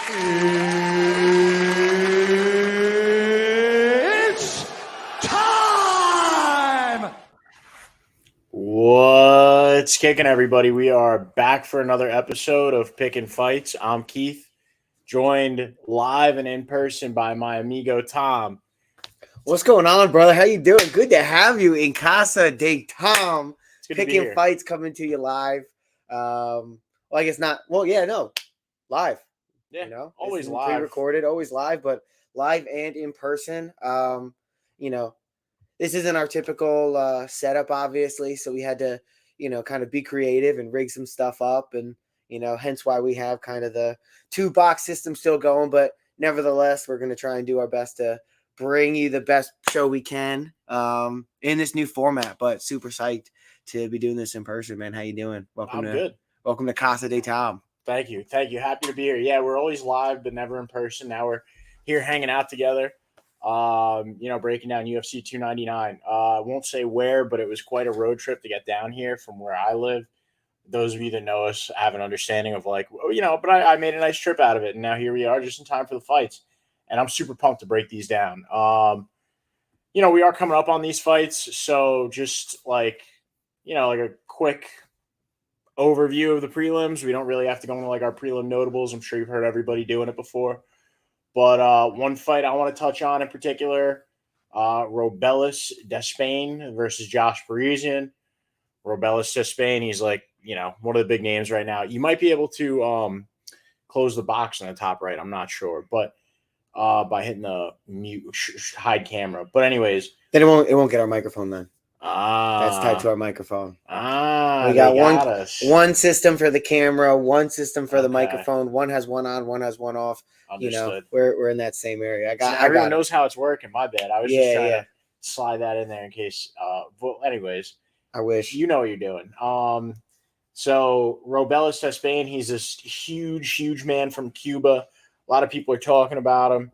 It's time! What's kicking, everybody? We are back for another episode of Pickin' Fights. I'm Keith, joined live and in person by my amigo Tom. What's going on, brother? How you doing? Good to have you in Casa de Tom. It's good to be Pickin' here. Fights coming to you live. Well, I guess not. Well, yeah, no, live. Yeah, You know, always This isn't live. pre-recorded, always live, but live and in person. You know, this isn't our typical setup, obviously, so we had to, kind of be creative and rig some stuff up, and hence why we have kind of the 2-box system still going. But nevertheless, we're going to try and do our best to bring you the best show we can in this new format. But super psyched to be doing this in person, man. How you doing? I'm good. Welcome to Casa de Tom. Thank you. Happy to be here. Yeah, we're always live, but never in person. Now we're here hanging out together. Breaking down UFC 299. I won't say where, but it was quite a road trip to get down here from where I live. Those of you that know us have an understanding of but I made a nice trip out of it. And now here we are just in time for the fights. And I'm super pumped to break these down. We are coming up on these fights. So just like a quick overview of the prelims. We don't really have to go into our prelim notables. I'm sure you've heard everybody doing it before. But one fight I want to touch on in particular, Robelis Despain versus Josh Parisian. Robelis Despain, he's one of the big names right now. You might be able to close the box on the top right. I'm not sure. But by hitting the mute hide camera. But anyways. Then it won't get our microphone then. That's tied to our microphone. We got one system for the camera, one system for the microphone. One has one on, one has one off. Understood. We're in that same area. Everyone knows how it's working. My bad. I was just trying to slide that in there in case. Well, anyways, I wish you know what you're doing. So Robelis Despain, he's this huge man from Cuba. A lot of people are talking about him.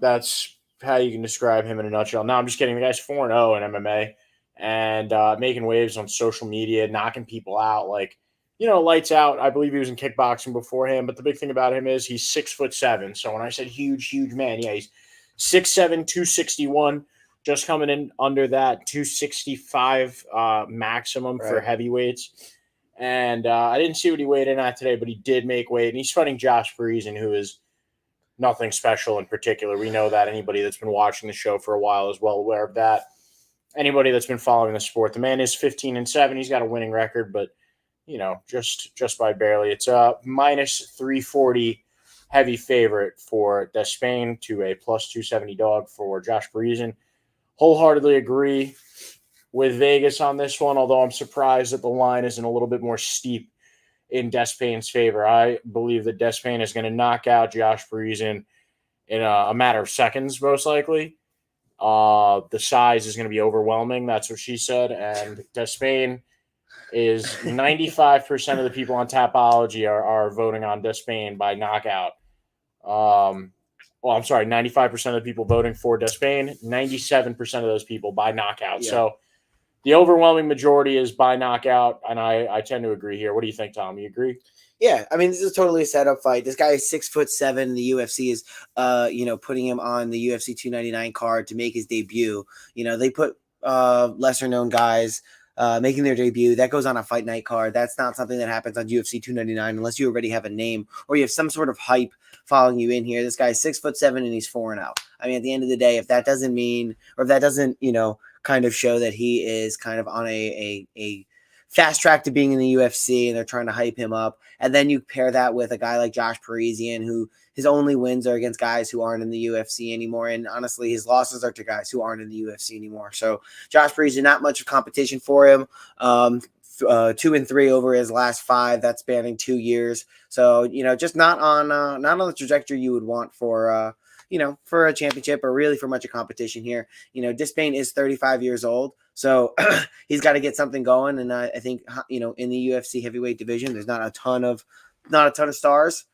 That's how you can describe him in a nutshell. No, I'm just kidding. The guy's 4-0 in MMA and making waves on social media, knocking people out. Lights out. I believe he was in kickboxing beforehand, but the big thing about him is he's 6'7". So when I said huge man, yeah, he's 6'7", 261, just coming in under that 265 maximum for heavyweights. And I didn't see what he weighed in at today, but he did make weight. And he's fighting Josh Parisian, who is nothing special in particular. We know that. Anybody that's been watching the show for a while is well aware of that. Anybody that's been following the sport, the man is 15-7. He's got a winning record, but just by barely. It's a minus 340 heavy favorite for Despain to a plus 270 dog for Josh Parisian. Wholeheartedly agree with Vegas on this one, although I'm surprised that the line isn't a little bit more steep in Despain's favor. I believe that Despain is going to knock out Josh Parisian in a matter of seconds, most likely. The size is going to be overwhelming. That's what she said. And Despain is 95% of the people on Tapology are voting on Despain by knockout. 95% of the people voting for Despain, 97% of those people by knockout. Yeah. So the overwhelming majority is by knockout, and I tend to agree here. What do you think, Tom? You agree? Yeah, I mean, this is totally a setup fight. This guy is 6'7". The UFC is, putting him on the UFC 299 card to make his debut. They put lesser known guys making their debut. That goes on a fight night card. That's not something that happens on UFC 299 unless you already have a name or you have some sort of hype following you in here. This guy is 6'7" and he's 4-0. I mean, at the end of the day, if that doesn't kind of show that he is kind of on a fast track to being in the UFC and they're trying to hype him up. And then you pair that with a guy like Josh Parisian, who his only wins are against guys who aren't in the UFC anymore. And honestly, his losses are to guys who aren't in the UFC anymore. So Josh Parisian, not much of competition for him. 2-3 over his last 5. That's spanning 2 years. So, just not on the trajectory you would want for, for a championship or really for much of competition here. Despain is 35 years old. So he's got to get something going. And I think, in the UFC heavyweight division, there's not a ton of stars.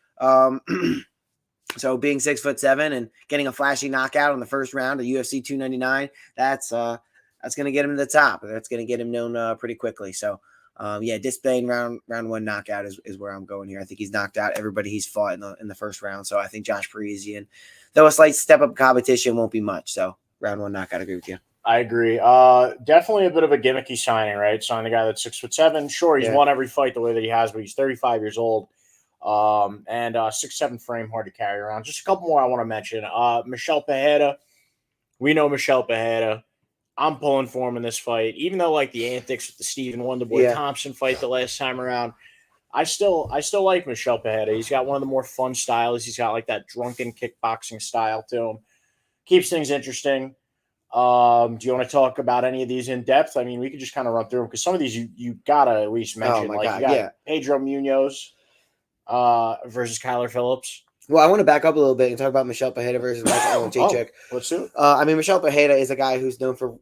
So being 6'7" and getting a flashy knockout in the first round of UFC 299, that's going to get him to the top. That's going to get him known pretty quickly. So Displaying round one knockout is where I'm going here. I think he's knocked out everybody he's fought in the first round. So I think Josh Parisian, though a slight step up competition, won't be much. So round one knockout, I agree with you. I agree. Definitely a bit of a gimmicky signing, right? Signing a guy that's 6'7". Sure, he's won every fight the way that he has, but he's 35 years old. And 6'7" frame, hard to carry around. Just a couple more I want to mention. Michel Pereira. We know Michel Pereira. I'm pulling for him in this fight, even though like the antics with the Stephen Wonderboy Thompson fight the last time around. I still like Michel Pereira. He's got one of the more fun styles. He's got like that drunken kickboxing style to him. Keeps things interesting. Do you want to talk about any of these in depth? I mean, we could just kind of run through them because some of these you gotta at least mention. You got Pedro Munoz versus Kyler Phillips. Well, I want to back up a little bit and talk about Michel Pereira versus Michael Jacek. Let's do it. I mean, Michel Pereira is a guy who's known for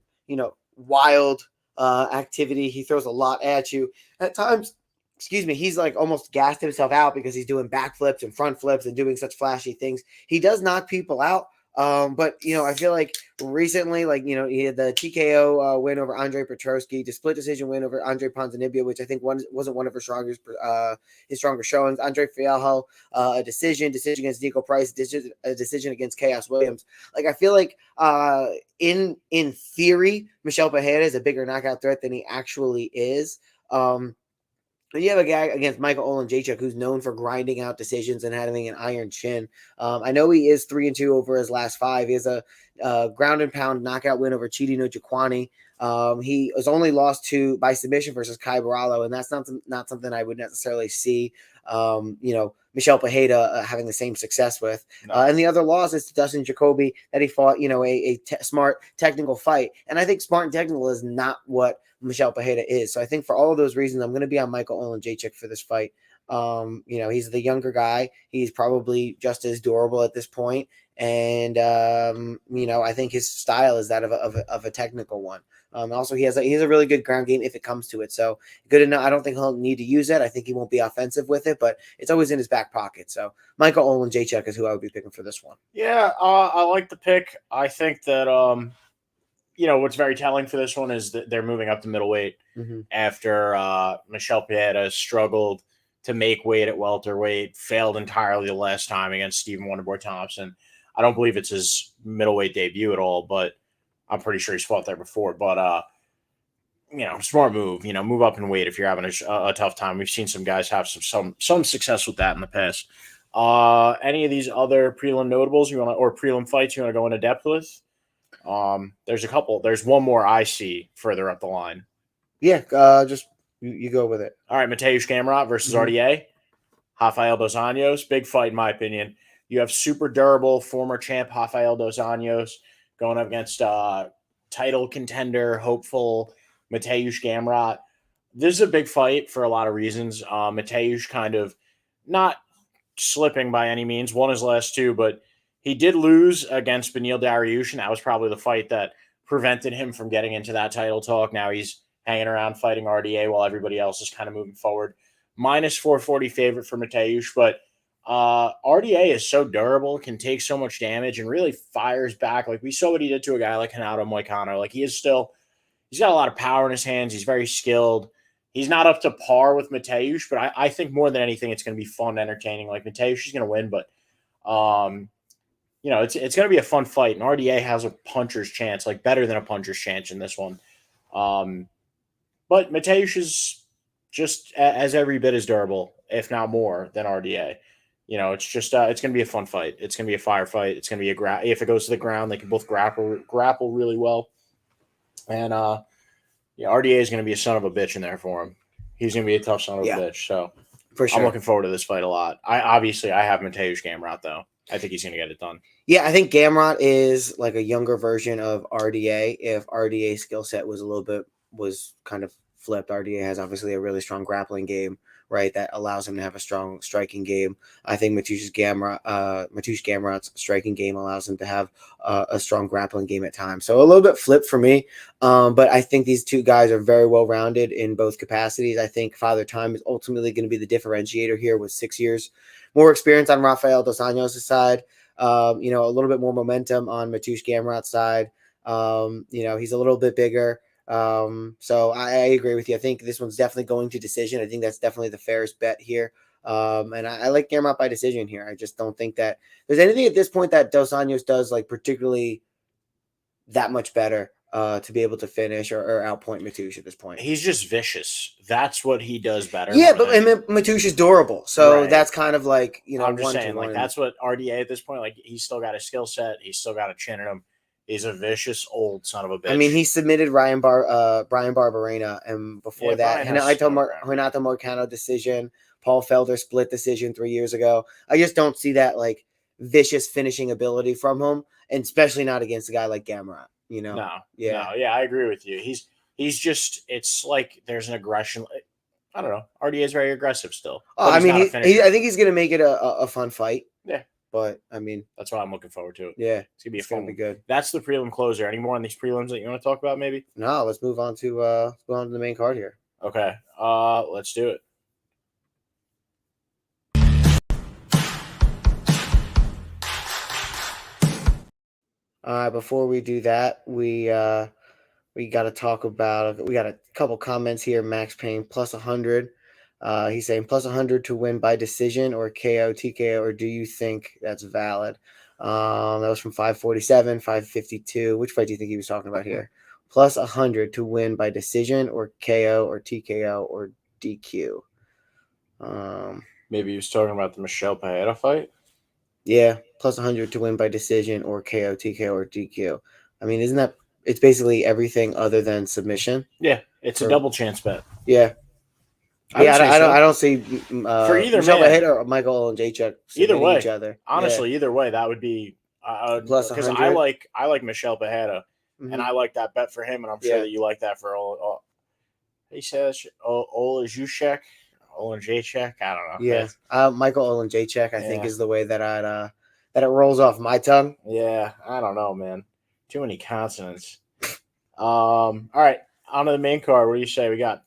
wild activity. He throws a lot at you at times. He's like almost gassed himself out because he's doing backflips and front flips and doing such flashy things. He does knock people out. But I feel like recently, he had the TKO win over Andre Petrosky, the split decision win over Andre Ponzinibbio, which I think wasn't one of his stronger showings. Andre Fialho, a decision against Nico Price, a decision against Chaos Williams. Like I feel like in theory, Michel Pereira is a bigger knockout threat than he actually is. But you have a guy against Michael Jacek who's known for grinding out decisions and having an iron chin. I know he is 3-2 over his last 5. He has a ground and pound knockout win over Chidi Njokuani. He was only lost by submission versus Kai Barallo, and that's not something I would necessarily see. Michel Pereira having the same success with. No. And the other loss is to Dustin Jacoby that he fought, smart technical fight. And I think smart and technical is not what Michel Pereira is. So I think for all of those reasons, I'm going to be on Michael Jacek for this fight. He's the younger guy. He's probably just as durable at this point. And, I think his style is that of a technical one. Also, he has a really good ground game if it comes to it. So good enough. I don't think he'll need to use it. I think he won't be offensive with it, but it's always in his back pocket. So Michael Jacek is who I would be picking for this one. Yeah, I like the pick. I think that, what's very telling for this one is that they're moving up to middleweight after Michel Pereira struggled to make weight at welterweight, failed entirely the last time against Stephen Wonderboy Thompson. I don't believe it's his middleweight debut at all, but I'm pretty sure he's fought there before. But, smart move. Move up in weight if you're having a tough time. We've seen some guys have some success with that in the past. Any of these other prelim notables or prelim fights you want to go into depth with? There's a couple. There's one more I see further up the line. Yeah, just you go with it. All right, Mateusz Gamrot versus RDA. Rafael Dos Anjos. Big fight, in my opinion. You have super durable former champ Rafael Dos Anjos going up against title contender, hopeful Mateusz Gamrot. This is a big fight for a lot of reasons. Mateusz kind of not slipping by any means. Won his last 2, but he did lose against Beneil Dariush, and that was probably the fight that prevented him from getting into that title talk. Now he's hanging around fighting RDA while everybody else is kind of moving forward. Minus 440 favorite for Mateusz, but RDA is so durable, can take so much damage, and really fires back. Like we saw what he did to a guy like Renato Moicano. Like he's got a lot of power in his hands. He's very skilled. He's not up to par with Mateusz, but I think more than anything, it's going to be fun, entertaining. Like Mateusz is going to win, but it's going to be a fun fight. And RDA has a puncher's chance, like better than a puncher's chance in this one. But Mateusz is just as every bit as durable, if not more, than RDA. It's just it's going to be a fun fight. It's going to be a fire fight. It's going to be if it goes to the ground, they can both grapple really well. And RDA is going to be a son of a bitch in there for him. He's going to be a tough son of a bitch. So for sure. I'm looking forward to this fight a lot. I have Mateusz Gamrot though. I think he's going to get it done. Yeah, I think Gamrot is like a younger version of RDA. If RDA's skill set was kind of flipped, RDA has obviously a really strong grappling game, right? That allows him to have a strong striking game. I think Mateusz Gamrot's striking game allows him to have a strong grappling game at times. So a little bit flipped for me. But I think these two guys are very well rounded in both capacities. I think Father Time is ultimately going to be the differentiator here with 6 years more experience on Rafael Dos Anjos' side. A little bit more momentum on Mateusz Gamrot's side. He's a little bit bigger. So I agree with you. I think this one's definitely going to decision. I think that's definitely the fairest bet here. And I like Gamrot by decision here. I just don't think that there's anything at this point that Dos Anjos does like particularly that much better to be able to finish or outpoint Matoush at this point. He's just vicious. That's what he does better. Yeah, but Matoush is durable, so Right. that's kind of like I'm just saying, like that's what RDA at this point. Like he's still got a skill set. He's still got a chin in him. He's a vicious old son of a bitch. I mean, he submitted Brian Barberena, and before that, Renato Moicano decision, Paul Felder split decision 3 years ago. I just don't see that like vicious finishing ability from him, and especially not against a guy like Gamrot. No, I agree with you. He's just, it's like there's an aggression. I don't know. RDA is very aggressive still. I mean, I think he's gonna make it a fun fight. Yeah. But I mean, that's why I'm looking forward to it. Yeah, it's gonna be fun. Be good. That's the prelim closer. Any more on these prelims that you want to talk about? Maybe. No, let's move on to the main card here. Okay. Let's do it. Before we do that, we got to talk about. We got a couple comments here. Max Payne plus 100. He's saying plus 100 to win by decision or KO, TKO, or do you think that's valid? That was from 547, 552. Which fight do you think he was talking about here? Plus 100 to win by decision or KO or TKO or DQ. Maybe he was talking about the Michelle Paeta fight. Yeah, plus 100 to win by decision or KO, TKO, or DQ. I mean, isn't that it's basically everything other than submission? Yeah, it's a double chance bet. Yeah. I don't see for either Michelle man or Michael and Jacek either way. Each other. Honestly, eited way that would be plus because I like Michelle Paeta, and I like that bet for him, and I'm sure that you like that for all. He says Olajacek. Olajacek. I don't know. Yeah, Michael Olajacek. I think is the way that that it rolls off my tongue. Yeah, I don't know, man. Too many consonants. All right, on to the main card. What do you say? We got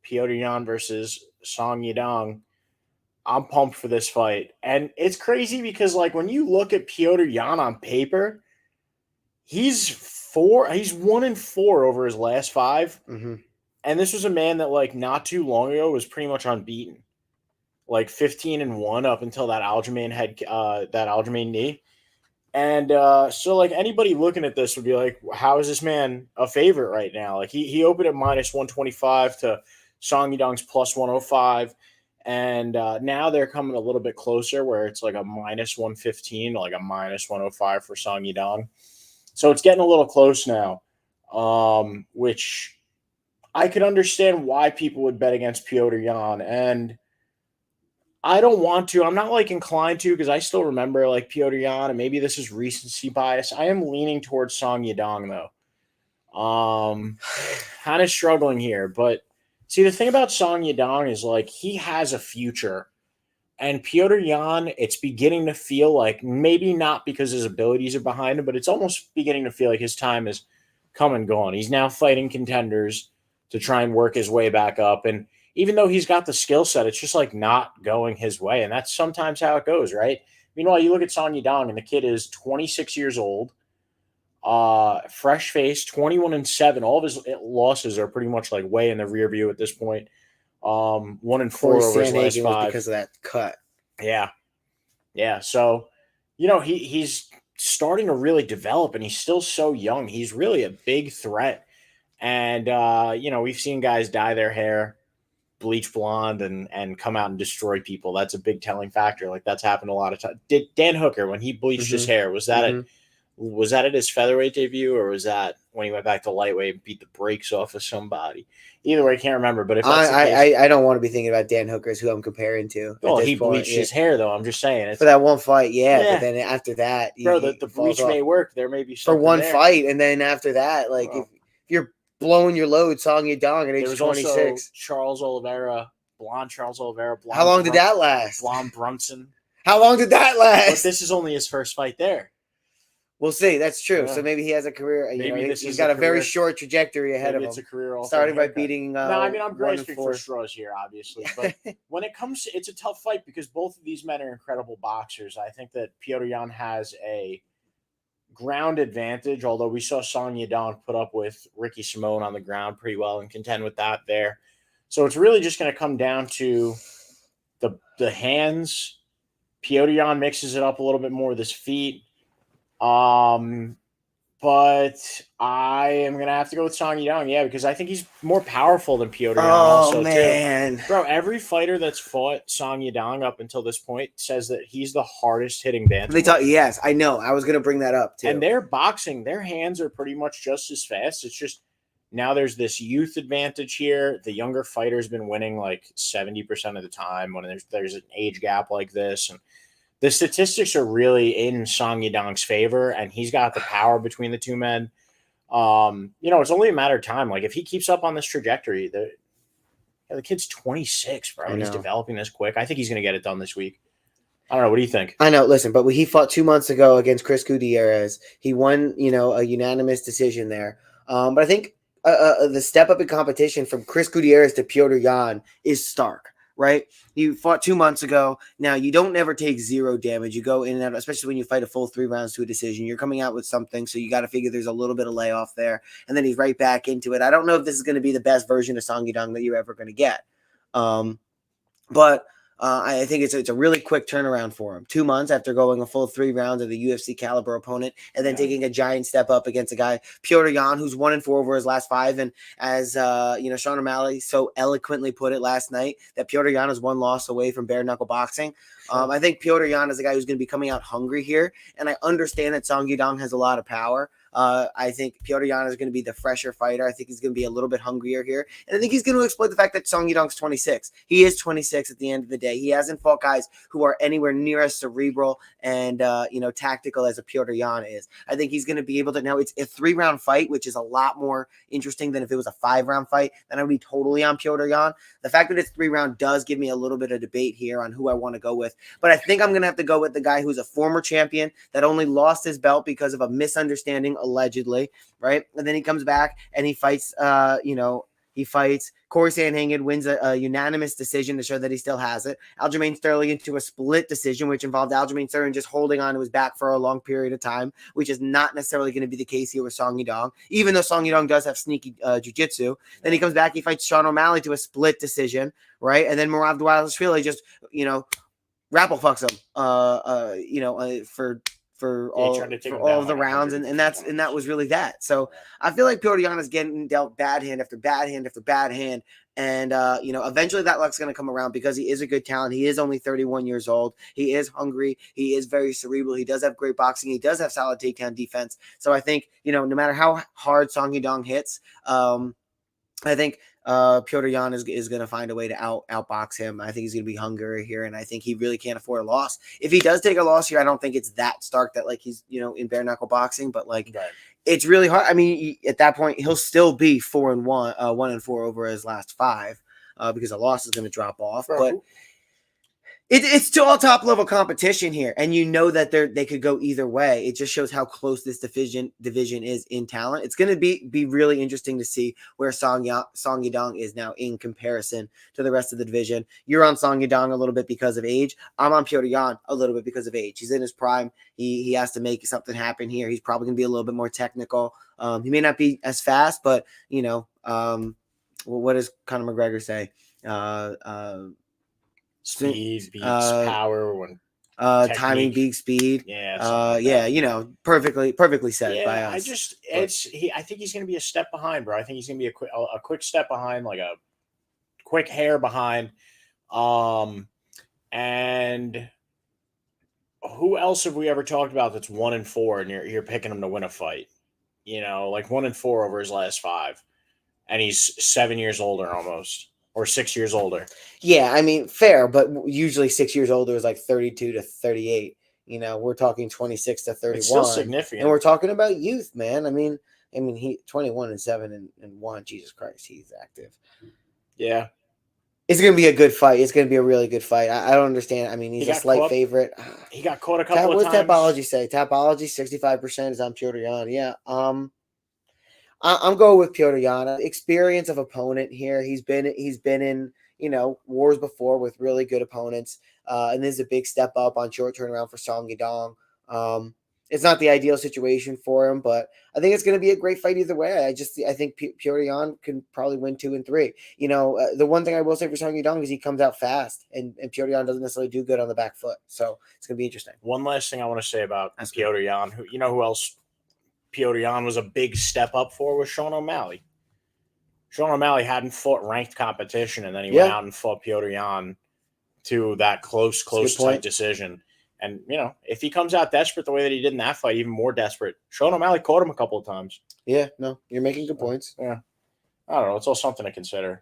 Petr Yan versus Song Yadong. I'm pumped for this fight. And it's crazy because, like, when you look at Petr Yan on paper, he's 1-4 over his last 5. Mm-hmm. And this was a man that, like, not too long ago was pretty much unbeaten. Like 15-1 up until that Aljamain knee. And so, like, anybody looking at this would be like, how is this man a favorite right now? Like, he opened at minus 125 to Song Yadong's plus 105. And now they're coming a little bit closer where it's like a minus 115, like a minus 105 for Song Yadong. So it's getting a little close now, which I could understand why people would bet against Petr Yan. And I don't want to. I'm not like inclined to because I still remember like Petr Yan, and maybe this is recency bias. I am leaning towards Song Yadong though. Kind of struggling here, but see the thing about Song Yadong is like he has a future, and Petr Yan, it's beginning to feel like maybe not because his abilities are behind him, but it's almost beginning to feel like his time is come and gone. He's now fighting contenders to try and work his way back up, and even though he's got the skill set, it's just like not going his way. And that's sometimes how it goes, right? Meanwhile, you look at Song Yadong, and the kid is 26 years old, fresh face, 21-7. All of his losses are pretty much like way in the rear view at this point. 1-4 over his last 5 because of that cut. Yeah. Yeah. So, he's starting to really develop, and he's still so young. He's really a big threat. And, we've seen guys dye their hair bleach blonde and come out and destroy people. That's a big telling factor. Like that's happened a lot of times. Did Dan Hooker, when he bleached his hair, was that at his featherweight debut, or was that when he went back to lightweight and beat the brakes off of somebody? Either way, I can't remember. But if that's the case, I don't want to be thinking about Dan Hooker, who I'm comparing to. Well, he bleached his hair though. I'm just saying for that one fight, but then after that, bro, the bleach may work. There may be something for one there. fight, and then after that, like if you're blowing your load, Song Yadong at age 26. Charles Oliveira. Blonde. How long did that last? Blonde Brunson. How long did that last? But this is only his first fight there. We'll see. That's true. Yeah. So maybe he has a career. He's got a very short trajectory ahead of him. It's a career. Starting by beating. I'm grasping for straws here, obviously. But when it comes to, it's a tough fight because both of these men are incredible boxers. I think that Petr Yan has a ground advantage, although we saw Song Yadong put up with Ricky Simone on the ground pretty well and contend with that there. So it's really just going to come down to the hands. Petr Yan mixes it up a little bit more with his feet. But I am going to have to go with Song Yadong, yeah, because I think he's more powerful than Petr Yan also, man. too. Bro, every fighter that's fought Song Yadong up until this point says that he's the hardest hitting bantamweight. Yes, I know. I was going to bring that up, too. And their boxing, their hands are pretty much just as fast. It's just now there's this youth advantage here. The younger fighter's been winning like 70% of the time when there's an age gap like this. And the statistics are really in Song Yadong's favor, and he's got the power between the two men. It's only a matter of time. Like, if he keeps up on this trajectory, the kid's 26, bro. And he's developing this quick. I think he's going to get it done this week. I don't know. What do you think? I know. Listen, but he fought 2 months ago against Chris Gutierrez. He won, a unanimous decision there. But I think the step up in competition from Chris Gutierrez to Petr Yan is stark. Right? You fought 2 months ago. Now, you don't never take zero damage. You go in and out, especially when you fight a full 3 rounds to a decision. You're coming out with something, so you got to figure there's a little bit of layoff there. And then he's right back into it. I don't know if this is going to be the best version of Song Yadong that you're ever going to get. But I think it's a really quick turnaround for him. 2 months after going a full 3 rounds of the UFC caliber opponent, and then taking a giant step up against a guy, Petr Yan, who's 1-4 over his last 5. And as Sean O'Malley so eloquently put it last night, that Petr Yan is 1 loss away from bare knuckle boxing. I think Petr Yan is a guy who's going to be coming out hungry here, and I understand that Song Yadong has a lot of power. I think Petr Yan is going to be the fresher fighter. I think he's going to be a little bit hungrier here. And I think he's going to exploit the fact that Song Yadong's 26. He is 26 at the end of the day. He hasn't fought guys who are anywhere near as cerebral and, tactical as a Petr Yan is. I think he's going to be able to. Now, it's a 3-round fight, which is a lot more interesting than if it was a 5-round fight. Then I would be totally on Petr Yan. The fact that it's 3-round does give me a little bit of debate here on who I want to go with. But I think I'm going to have to go with the guy who's a former champion that only lost his belt because of a misunderstanding, allegedly, right? And then he comes back and he fights, he fights Corey Sandhagen, wins a unanimous decision to show that he still has it. Aljamain Sterling into a split decision, which involved Aljamain Sterling just holding on to his back for a long period of time, which is not necessarily going to be the case here with Song Yadong, even though Song Yadong does have sneaky jiu-jitsu. Then he comes back, he fights Sean O'Malley to a split decision, right? And then Murav Dvalishvili just, rapple fucks him, for all of the rounds, and that was really that. So I feel like Petr Yan is getting dealt bad hand after bad hand after bad hand, and eventually that luck's going to come around because he is a good talent. He is only 31 years old. He is hungry. He is very cerebral. He does have great boxing. He does have solid takedown defense. So I think no matter how hard Song Yadong hits, I think Petr Yan is going to find a way to outbox him. I think he's going to be hungry here, and I think he really can't afford a loss. If he does take a loss here, I don't think it's that stark that he's in bare knuckle boxing, but it's really hard. I mean, at that point, he'll still be 4-1, 1-4 over his last 5 because a loss is going to drop off. But it's still all top level competition here, and that they could go either way. It just shows how close this division is in talent. It's going to be really interesting to see where Song Yadong is now in comparison to the rest of the division. You're on Song Yadong a little bit because of age. I'm on Petr Yan a little bit because of age. He's in his prime. He has to make something happen here. He's probably going to be a little bit more technical. He may not be as fast, but what does Conor McGregor say? Speed beats power when timing beats speed. Perfectly said by us. I think he's going to be a step behind, bro. I think he's going to be a quick step behind, like a quick hair behind. And who else have we ever talked about that's 1-4 and you're picking him to win a fight? 1-4 over his last 5, and he's 7 years older almost. Or 6 years older. Yeah, I mean, fair, but usually 6 years older is 32 to 38. We're talking 26 to 31. It's still significant. And we're talking about youth, man. I mean, he 21-7 and 1. Jesus Christ, he's active. Yeah. It's going to be a good fight. It's going to be a really good fight. I don't understand. I mean, he's a slight favorite. He got caught a couple of times. What's Tapology say? Tapology, 65% is on Petr Yan. Yeah. I'm going with Petr Yan. Experience of opponent here. He's been in wars before with really good opponents, and this is a big step up on short turnaround for Song Yadong. it's not the ideal situation for him, but I think it's going to be a great fight either way. I think Petr Yan can probably win 2 and 3. The one thing I will say for Song Yudong is he comes out fast, and Petr Yan doesn't necessarily do good on the back foot. So it's going to be interesting. One last thing I want to say about Petr Yan, who else Petr Yan was a big step up for, was Sean O'Malley. Sean O'Malley hadn't fought ranked competition, and then he went out and fought Petr Yan to that close tight decision. And, if he comes out desperate the way that he did in that fight, even more desperate, Sean O'Malley caught him a couple of times. Yeah, no, you're making good points. Yeah. I don't know. It's all something to consider.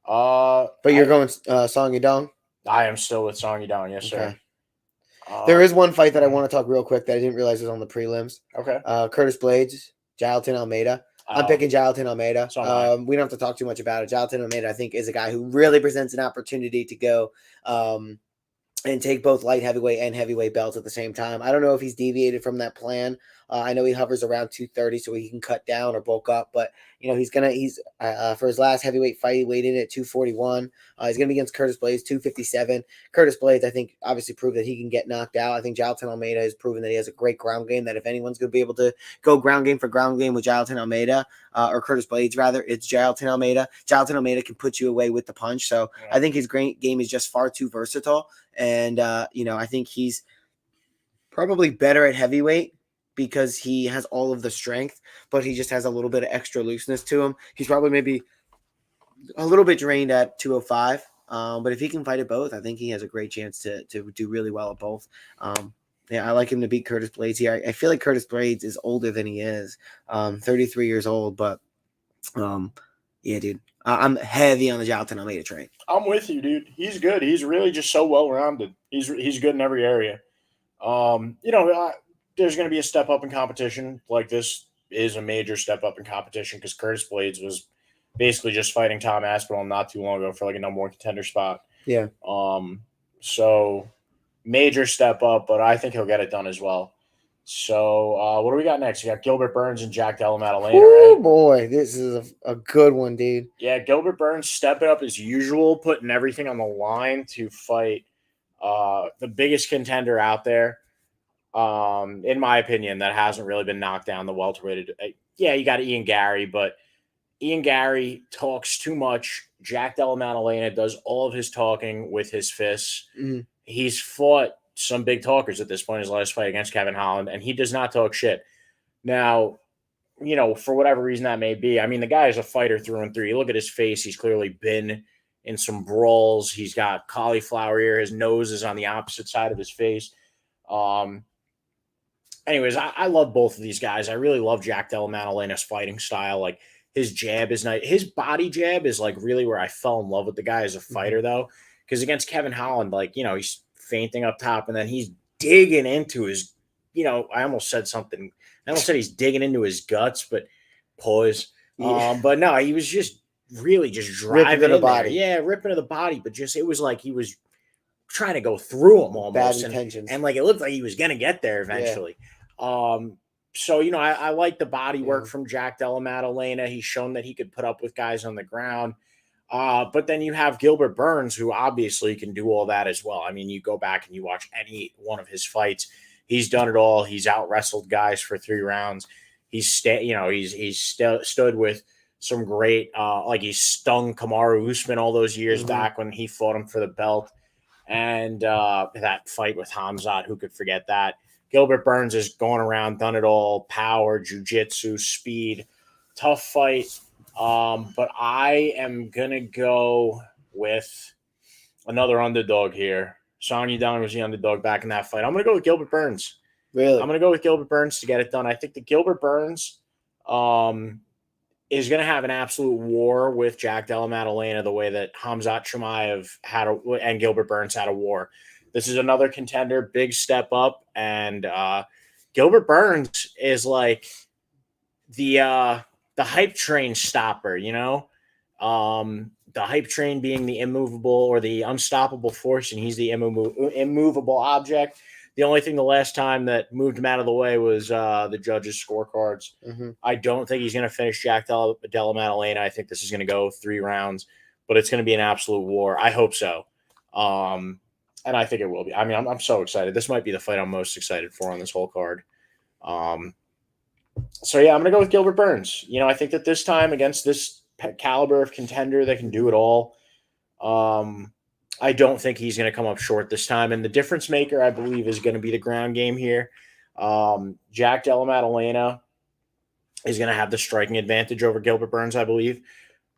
But you're going Song Yudong? I am still with Song Yudong, yes, sir. There is one fight that I want to talk real quick that I didn't realize was on the prelims. Okay. Curtis Blades, Jailton Almeida. I'm picking Jailton Almeida. We don't have to talk too much about it. Jailton Almeida, I think, is a guy who really presents an opportunity to go and take both light heavyweight and heavyweight belts at the same time. I don't know if he's deviated from that plan. I know he hovers around 230, so he can cut down or bulk up. But he's for his last heavyweight fight, he weighed in at 241. He's gonna be against Curtis Blades, 257. Curtis Blades, I think, obviously proved that he can get knocked out. I think Jailton Almeida has proven that he has a great ground game. That if anyone's gonna be able to go ground game for ground game with Jailton Almeida or Curtis Blades, rather, it's Jailton Almeida. Jailton Almeida can put you away with the punch. So I think his great game is just far too versatile. And I think he's probably better at heavyweight because he has all of the strength, but he just has a little bit of extra looseness to him. He's probably maybe a little bit drained at 205. But if he can fight at both, I think he has a great chance to do really well at both. I like him to beat Curtis Blades here. I feel like Curtis Blades is older than he is, 33 years old. But yeah, dude, I'm heavy on the Jailton Almeida train. I'm with you, dude. He's good. He's really just so well rounded. He's good in every area. There's going to be a step up in competition. Like, this is a major step up in competition because Curtis Blades was basically just fighting Tom Aspinall not too long ago for like a number 1 contender spot. Yeah. So major step up, but I think he'll get it done as well. So what do we got next? We got Gilbert Burns and Jack Della Maddalena. Oh, right? Boy, this is a good one, dude. Yeah, Gilbert Burns stepping up as usual, putting everything on the line to fight the biggest contender out there. In my opinion, that hasn't really been knocked down the welterweight. Yeah, you got Ian Gary, but Ian Gary talks too much. Jack Della Maddalena does all of his talking with his fists. Mm-hmm. He's fought some big talkers at this point in his last fight against Kevin Holland, and he does not talk shit. Now, for whatever reason that may be, I mean, the guy is a fighter through and through. You look at his face, he's clearly been in some brawls. He's got cauliflower ear. His nose is on the opposite side of his face. Anyways, I love both of these guys. I really love Jack Della Maddalena's fighting style. Like, his jab is nice. His body jab is like really where I fell in love with the guy as a fighter, though. Because against Kevin Holland, he's feinting up top and then he's digging into his, I almost said something. I almost said he's digging into his guts, but pause. Yeah. But no, he was just really just driving ripping the body. Yeah, ripping to the body. But just, it was like he was trying to go through him almost. Bad intentions. And it looked like he was going to get there eventually. Yeah. So, I like the body work from Jack Della Maddalena. He's shown that he could put up with guys on the ground. But then you have Gilbert Burns, who obviously can do all that as well. I mean, you go back and you watch any one of his fights. He's done it all. He's out wrestled guys for 3 rounds. He's stood with some great, he stung Kamaru Usman all those years back when he fought him for the belt. And that fight with Hamzat, who could forget that? Gilbert Burns has gone around, done it all, power, jiu-jitsu, speed, tough fight. But I am going to go with another underdog here. Song Yudong was the underdog back in that fight. I'm going to go with Gilbert Burns. Really? I'm going to go with Gilbert Burns to get it done. I think that Gilbert Burns is going to have an absolute war with Jack Della Maddalena the way that Hamzat Chimaev and Gilbert Burns had a war. This is another contender, big step up, and Gilbert Burns is like the hype train stopper, the hype train being the immovable or the unstoppable force, and he's the immovable object. The only thing the last time that moved him out of the way was the judges' scorecards. Mm-hmm. I don't think he's going to finish Jack Della Maddalena. I think this is going to go 3 rounds, but it's going to be an absolute war. I hope so. And I think it will be. I mean, I'm so excited. This might be the fight I'm most excited for on this whole card. So yeah, I'm gonna go with Gilbert Burns. I think that this time against this caliber of contender that can do it all, I don't think he's gonna come up short this time. And the difference maker, I believe, is going to be the ground game here. Jack Della Maddalena is going to have the striking advantage over Gilbert Burns, I believe.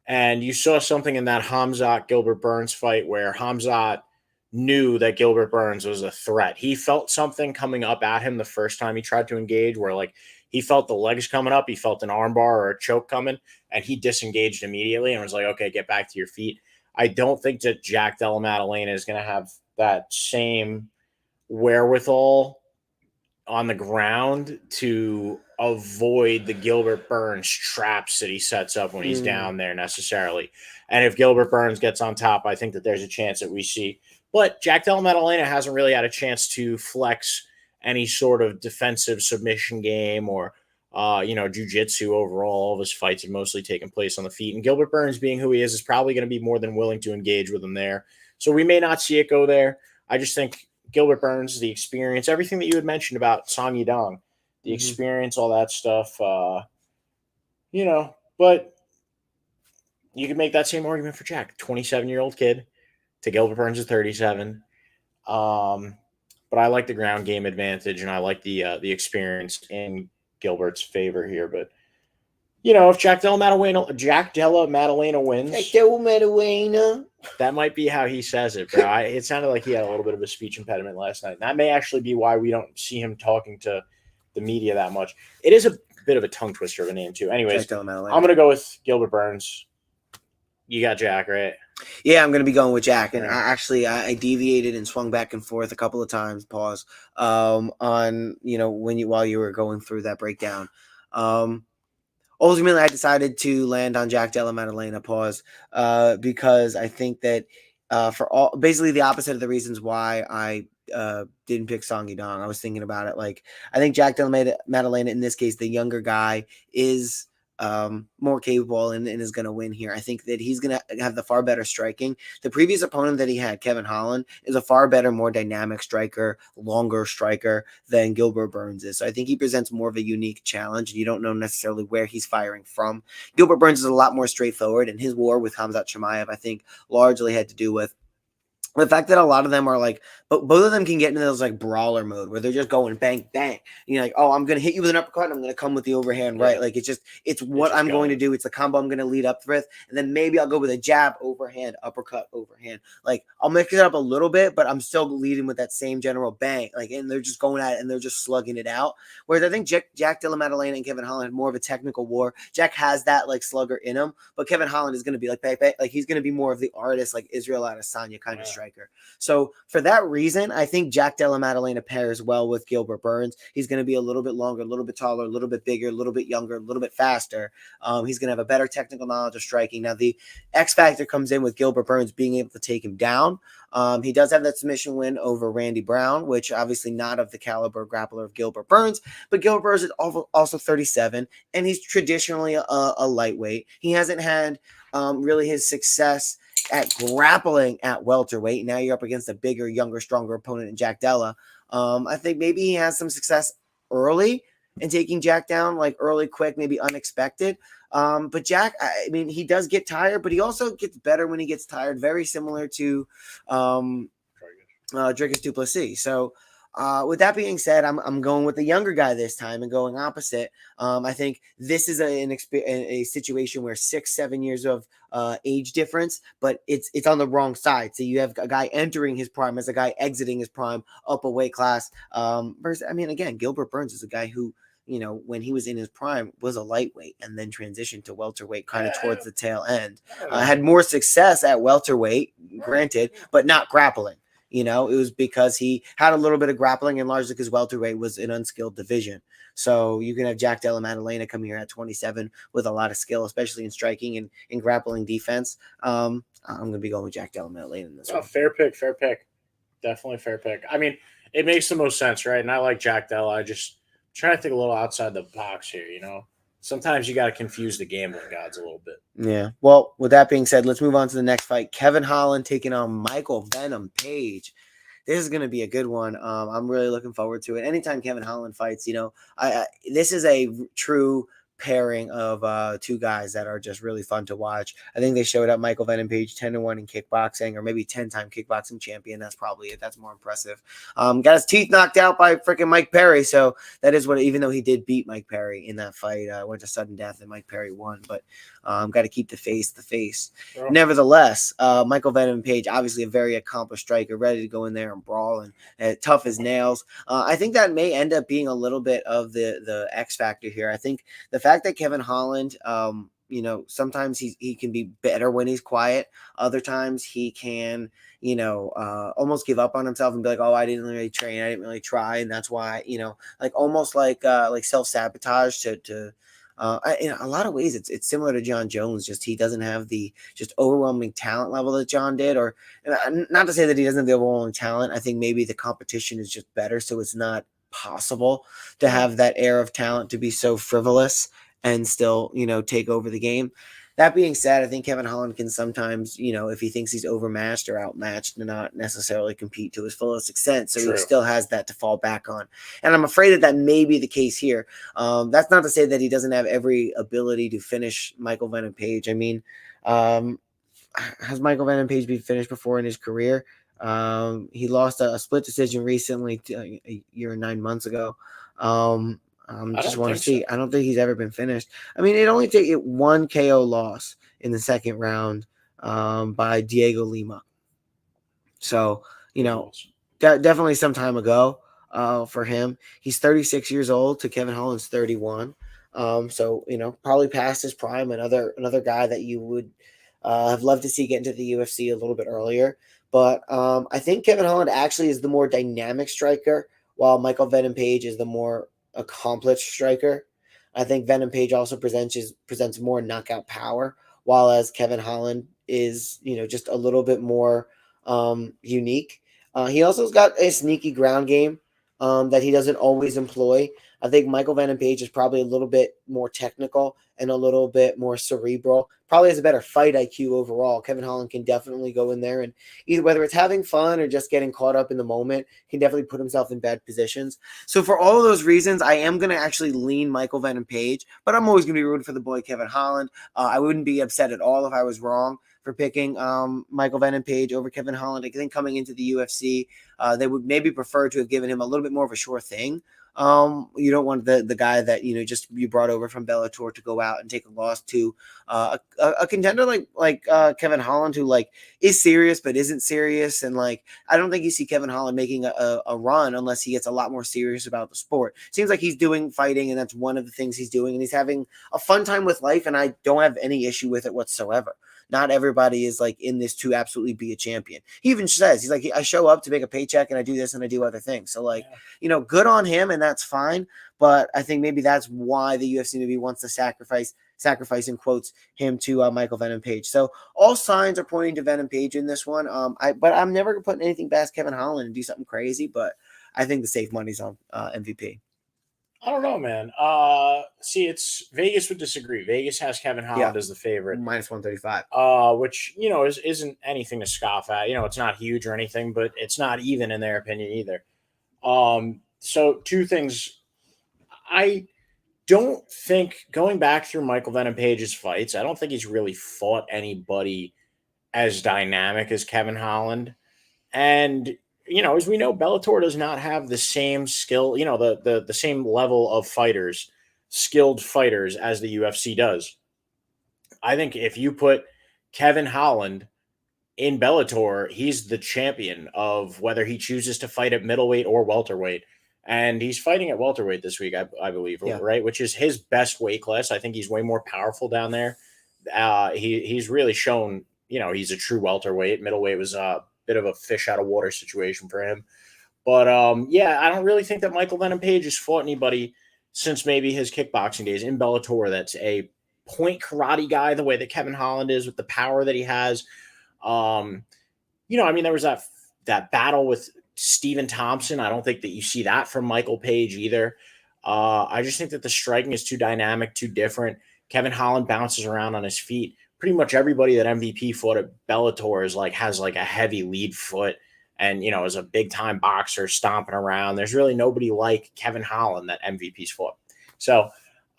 And you saw something in that Hamzat Gilbert Burns fight where Hamzat knew that Gilbert Burns was a threat. He felt something coming up at him the first time he tried to engage, where like he felt the legs coming up, he felt an armbar or a choke coming, and he disengaged immediately and was like, okay, get back to your feet. I don't think that Jack Della Maddalena is going to have that same wherewithal on the ground to avoid the Gilbert Burns traps that he sets up when he's down there necessarily. And if Gilbert Burns gets on top, I think that there's a chance that we see. But Jack Della Maddalena hasn't really had a chance to flex any sort of defensive submission game or, jiu-jitsu overall. All of his fights have mostly taken place on the feet. And Gilbert Burns, being who he is probably going to be more than willing to engage with him there. So we may not see it go there. I just think Gilbert Burns, the experience, everything that you had mentioned about Song Yadong, the experience, all that stuff, but you can make that same argument for Jack, 27-year-old kid to Gilbert Burns is 37. But I like the ground game advantage, and I like the experience in Gilbert's favor here. But if Jack Della Maddalena wins, that might be how he says it, bro. It sounded like he had a little bit of a speech impediment last night. And that may actually be why we don't see him talking to the media that much. It is a bit of a tongue twister of a name, too. Anyways, I'm going to go with Gilbert Burns. You got Jack, right? Yeah, I'm going to be going with Jack. And I deviated and swung back and forth a couple of times, on, while you were going through that breakdown. Ultimately, I decided to land on Jack Della Maddalena, because I think that basically the opposite of the reasons why I didn't pick Song Yadong. I was thinking about it. Like, I think Jack Della Maddalena, in this case, the younger guy, is more capable and is going to win here. I think that he's going to have the far better striking. The previous opponent that he had, Kevin Holland, is a far better, more dynamic striker, longer striker than Gilbert Burns is. So I think he presents more of a unique challenge, and you don't know necessarily where he's firing from. Gilbert Burns is a lot more straightforward, and his war with Hamzat Chimaev, I think, largely had to do with the fact that a lot of them are like, but both of them can get into those like brawler mode where they're just going bang, bang. You're like, oh, I'm going to hit you with an uppercut, and I'm going to come with the overhand, right? Like, it's what I'm going to do. It's the combo I'm going to lead up with. And then maybe I'll go with a jab, overhand, uppercut, overhand. Like, I'll mix it up a little bit, but I'm still leading with that same general bang. Like, and they're just going at it and they're just slugging it out. Whereas I think Jack Della Maddalena and Kevin Holland had more of a technical war. Jack has that like slugger in him, but Kevin Holland is going to be like, bang, bang. Like, he's going to be more of the artist, like Israel Adesanya kind of striker. So for that reason, I think Jack Della Maddalena pairs well with Gilbert Burns. He's going to be a little bit longer, a little bit taller, a little bit bigger, a little bit younger, a little bit faster. He's going to have a better technical knowledge of striking. Now, the X factor comes in with Gilbert Burns being able to take him down. He does have that submission win over Randy Brown, which obviously not of the caliber grappler of Gilbert Burns, but Gilbert Burns is also 37, and he's traditionally a lightweight. He hasn't had really his success at grappling at welterweight. Now you're up against a bigger, younger, stronger opponent in Jack Della. I think maybe he has some success early in taking Jack down, like early, quick, maybe unexpected. But Jack, I mean, he does get tired, but he also gets better when he gets tired, very similar to Dricus du Plessis. So with that being said, I'm going with the younger guy this time and going opposite. I think this is a situation where 6-7 years of age difference, but it's on the wrong side. So you have a guy entering his prime as a guy exiting his prime up a weight class. Versus, I mean, again, Gilbert Burns is a guy who, when he was in his prime, was a lightweight and then transitioned to welterweight kind of towards the tail end. Had more success at welterweight, granted, but not grappling. It was because he had a little bit of grappling, and largely because welterweight was an unskilled division. So you can have Jack Della Maddalena come here at 27 with a lot of skill, especially in striking and in grappling defense. I'm going to be going with Jack Della Maddalena in this one. Fair pick. Definitely fair pick. I mean, it makes the most sense, right? And I like Jack Della. I just try to think a little outside the box here, Sometimes you got to confuse the gambling gods a little bit. Yeah. Well, with that being said, let's move on to the next fight. Kevin Holland taking on Michael Venom Page. this is going to be a good one. I'm really looking forward to it. Anytime Kevin Holland fights, this is a true pairing of two guys that are just really fun to watch. I think they showed up Michael Venom Page 10-1 in kickboxing, or maybe 10-time kickboxing champion. That's probably it. That's more impressive. Got his teeth knocked out by freaking Mike Perry. So that is what, even though he did beat Mike Perry in that fight, went to sudden death and Mike Perry won. But got to keep the face. Sure. Nevertheless, Michael Venom Page, obviously a very accomplished striker, ready to go in there and brawl and tough as nails. I think that may end up being a little bit of the X factor here. I think the fact that Kevin Holland, sometimes he can be better when he's quiet. Other times he can, almost give up on himself and be like, oh, I didn't really train. I didn't really try. And that's why, almost like self-sabotage in a lot of ways, it's similar to John Jones. Just he doesn't have the just overwhelming talent level that John did, or not to say that he doesn't have the overwhelming talent. I think maybe the competition is just better. So it's not possible to have that air of talent to be so frivolous and still, take over the game. That being said, I think Kevin Holland can sometimes, if he thinks he's overmatched or outmatched, not necessarily compete to his fullest extent. So He still has that to fall back on. And I'm afraid that may be the case here. That's not to say that he doesn't have every ability to finish Michael Venom Page. I mean, has Michael Venom Page been finished before in his career? He lost a split decision recently, a year and 9 months ago. Just want to see. So. I don't think he's ever been finished. I mean, it only take one KO loss in the second round by Diego Lima. So, definitely some time ago for him. He's 36 years old to Kevin Holland's 31. So, probably past his prime. Another guy that you would have loved to see get into the UFC a little bit earlier. But I think Kevin Holland actually is the more dynamic striker, while Michael Venom Page is the more accomplished striker. I think Venom Page also presents more knockout power, while as Kevin Holland is, just a little bit more unique. He also has got a sneaky ground game that he doesn't always employ. I think Michael Venom Page is probably a little bit more technical and a little bit more cerebral. Probably has a better fight IQ overall. Kevin Holland can definitely go in there and either whether it's having fun or just getting caught up in the moment, can definitely put himself in bad positions. So for all of those reasons, I am going to actually lean Michael Venom Page, but I'm always going to be rooting for the boy Kevin Holland. I wouldn't be upset at all if I was wrong for picking Michael Venom Page over Kevin Holland. I think coming into the UFC, they would maybe prefer to have given him a little bit more of a sure thing. You don't want the guy that you brought over from Bellator to go out and take a loss to a contender like Kevin Holland, who is serious but isn't serious, and I don't think you see Kevin Holland making a run unless he gets a lot more serious about the sport. Seems like he's doing fighting, and that's one of the things he's doing, and he's having a fun time with life, and I don't have any issue with it whatsoever. Not everybody is in this to absolutely be a champion. He even says, he's like, I show up to make a paycheck and I do this and I do other things. So good on him, and that's fine. But I think maybe that's why the UFC maybe wants to sacrifice in quotes him to Michael Venom Page. So all signs are pointing to Venom Page in this one. But I'm never gonna put anything past Kevin Holland and do something crazy. But I think the safe money's on MVP. I don't know, man. See, it's Vegas would disagree. Vegas has Kevin Holland as the favorite, minus 135. Which isn't anything to scoff at. It's not huge or anything, but it's not even in their opinion either. So two things. I don't think, going back through Michael Venom Page's fights, I don't think he's really fought anybody as dynamic as Kevin Holland, and. As we know, Bellator does not have the same skill, the same level of fighters, skilled fighters as the UFC does. I think if you put Kevin Holland in Bellator, he's the champion of whether he chooses to fight at middleweight or welterweight. And he's fighting at welterweight this week, I believe, right? Which is his best weight class. I think he's way more powerful down there. He's really shown, he's a true welterweight. Middleweight was bit of a fish out of water situation for him. But I don't really think that Michael Venom Page has fought anybody since maybe his kickboxing days in Bellator that's a point karate guy the way that Kevin Holland is, with the power that he has. There was that battle with Stephen Thompson. I don't think that you see that from Michael Page either. I just think that the striking is too dynamic, too different. Kevin Holland bounces around on his feet. Pretty much everybody that MVP fought at Bellator has a heavy lead foot. and, is a big time boxer stomping around. There's really nobody like Kevin Holland that MVP's fought. So,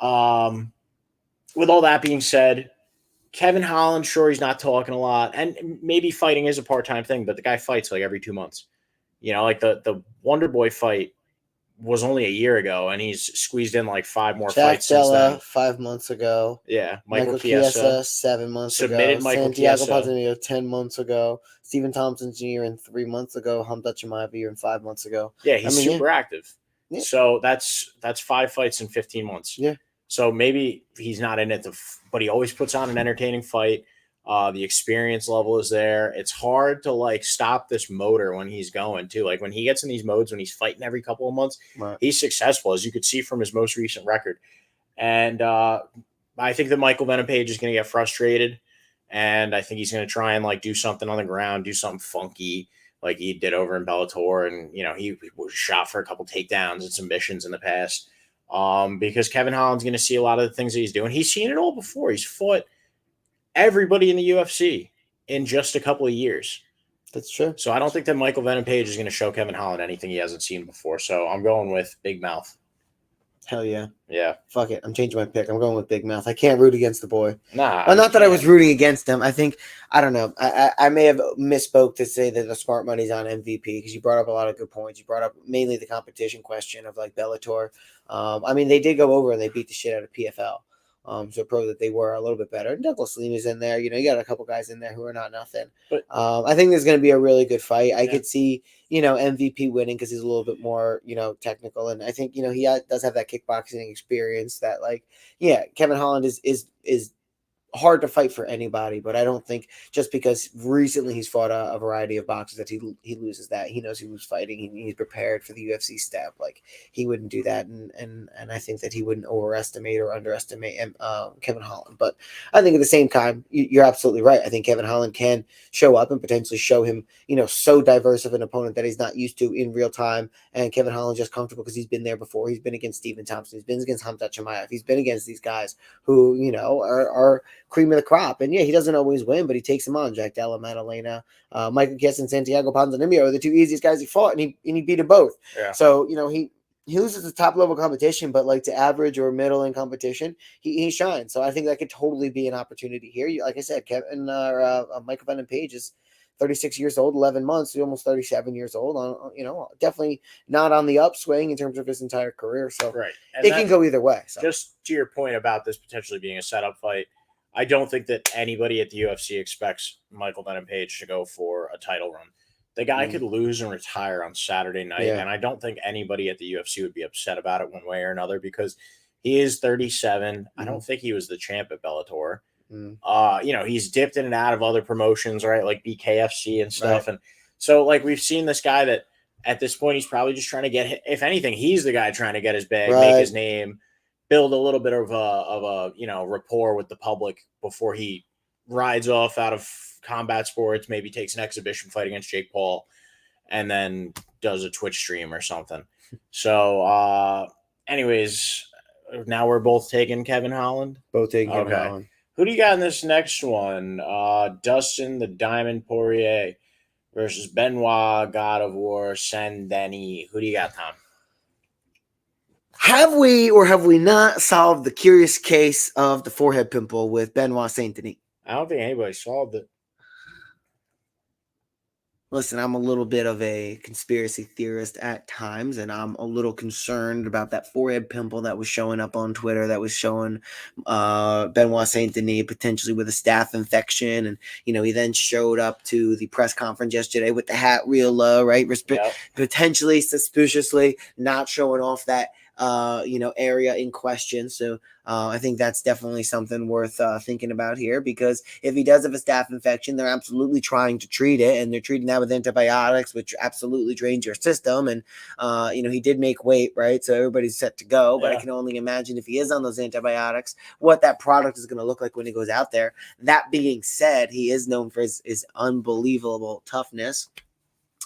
with all that being said, Kevin Holland, sure, he's not talking a lot, and maybe fighting is a part-time thing, but the guy fights like every 2 months. Like the Wonder Boy fight was only a year ago, and he's squeezed in like 5 more Jack fights since Della then. 5 months ago. Yeah, Michael Chiesa 7 months submitted ago. Michael Santiago Chiesa. Ponzinibbio 10 months ago. Stephen Thompson Jr. in 3 months ago. Hamza Chimaev in 5 months ago. Yeah, he's super active. Yeah. So that's 5 fights in 15 months. Yeah. So maybe he's not in it, but he always puts on an entertaining fight. The experience level is there. It's hard to like stop this motor when he's going too. Like when he gets in these modes, when he's fighting every couple of months, right, he's successful, as you could see from his most recent record. And I think that Michael Venom Page is going to get frustrated, and I think he's going to try and like do something on the ground, do something funky like he did over in Bellator, and he was shot for a couple takedowns and submissions in the past. Because Kevin Holland's going to see a lot of the things that he's doing. He's seen it all before. He's fought everybody in the UFC in just a couple of years. That's true. So I don't think that Michael Venom Page is going to show Kevin Holland anything he hasn't seen before. So I'm going with Big Mouth. Hell yeah. Yeah. Fuck it. I'm changing my pick. I'm going with Big Mouth. I can't root against the boy. Nah. Well, not that I was rooting against him. I think, I don't know. I may have misspoke to say that the smart money's on MVP because you brought up a lot of good points. You brought up mainly the competition question of like Bellator. I mean, they did go over and they beat the shit out of PFL. So pro that they were a little bit better. Douglas Lena's in there. You got a couple guys in there who are not nothing. But I think there's going to be a really good fight. I could see, MVP winning because he's a little bit more, technical. And I think, he does have that kickboxing experience that Kevin Holland is hard to fight for anybody, but I don't think just because recently he's fought a variety of boxers that he loses that. He knows he was fighting. He's prepared for the UFC step. Like he wouldn't do that, and I think that he wouldn't overestimate or underestimate Kevin Holland. But I think at the same time, you're absolutely right. I think Kevin Holland can show up and potentially show him, so diverse of an opponent that he's not used to in real time. And Kevin Holland's just comfortable because he's been there before. He's been against Stephen Thompson. He's been against Hamza Chimaev. He's been against these guys who, are cream of the crop. And he doesn't always win, but he takes them on. Jack Della Maddalena, Michael Chiesa, and Santiago Ponzinibbio are the two easiest guys he fought, and he beat them both. Yeah. So, he loses the top level competition, but like to average or middle in competition, he shines. So I think that could totally be an opportunity here. Like I said, Michael Venom Page is 36 years old, 11 months, almost 37 years old. Definitely not on the upswing in terms of his entire career. So right. It can go either way. So. Just to your point about this potentially being a setup fight, I don't think that anybody at the UFC expects Michael Venom Page to go for a title run. The guy could lose and retire on Saturday night, and I don't think anybody at the UFC would be upset about it one way or another because he is 37. I don't think he was the champ at Bellator. He's dipped in and out of other promotions, right? Like BKFC and stuff. Right. And so like we've seen this guy that at this point, he's probably just trying to get, if anything, he's the guy trying to get his bag, make his name, build a little bit of a rapport with the public before he rides off out of combat sports, maybe takes an exhibition fight against Jake Paul and then does a Twitch stream or something. So anyways, now we're both taking Kevin Holland. Both taking Kevin Holland. Who do you got in this next one? Dustin the Diamond Poirier versus Benoit God of War Saint-Denis. Who do you got, Tom? Have we or have we not solved the curious case of the forehead pimple with Benoit Saint-Denis? I don't think anybody solved it. Listen, I'm a little bit of a conspiracy theorist at times, and I'm a little concerned about that forehead pimple that was showing up on Twitter that was showing Benoit Saint-Denis potentially with a staph infection. And, he then showed up to the press conference yesterday with the hat real low, right? Potentially, suspiciously not showing off that area in question. So I think that's definitely something worth thinking about here, because if he does have a staph infection, they're absolutely trying to treat it, and they're treating that with antibiotics, which absolutely drains your system. And he did make weight, right? So everybody's set to go, but I can only imagine if he is on those antibiotics, what that product is going to look like when he goes out there. That being said, he is known for his unbelievable toughness.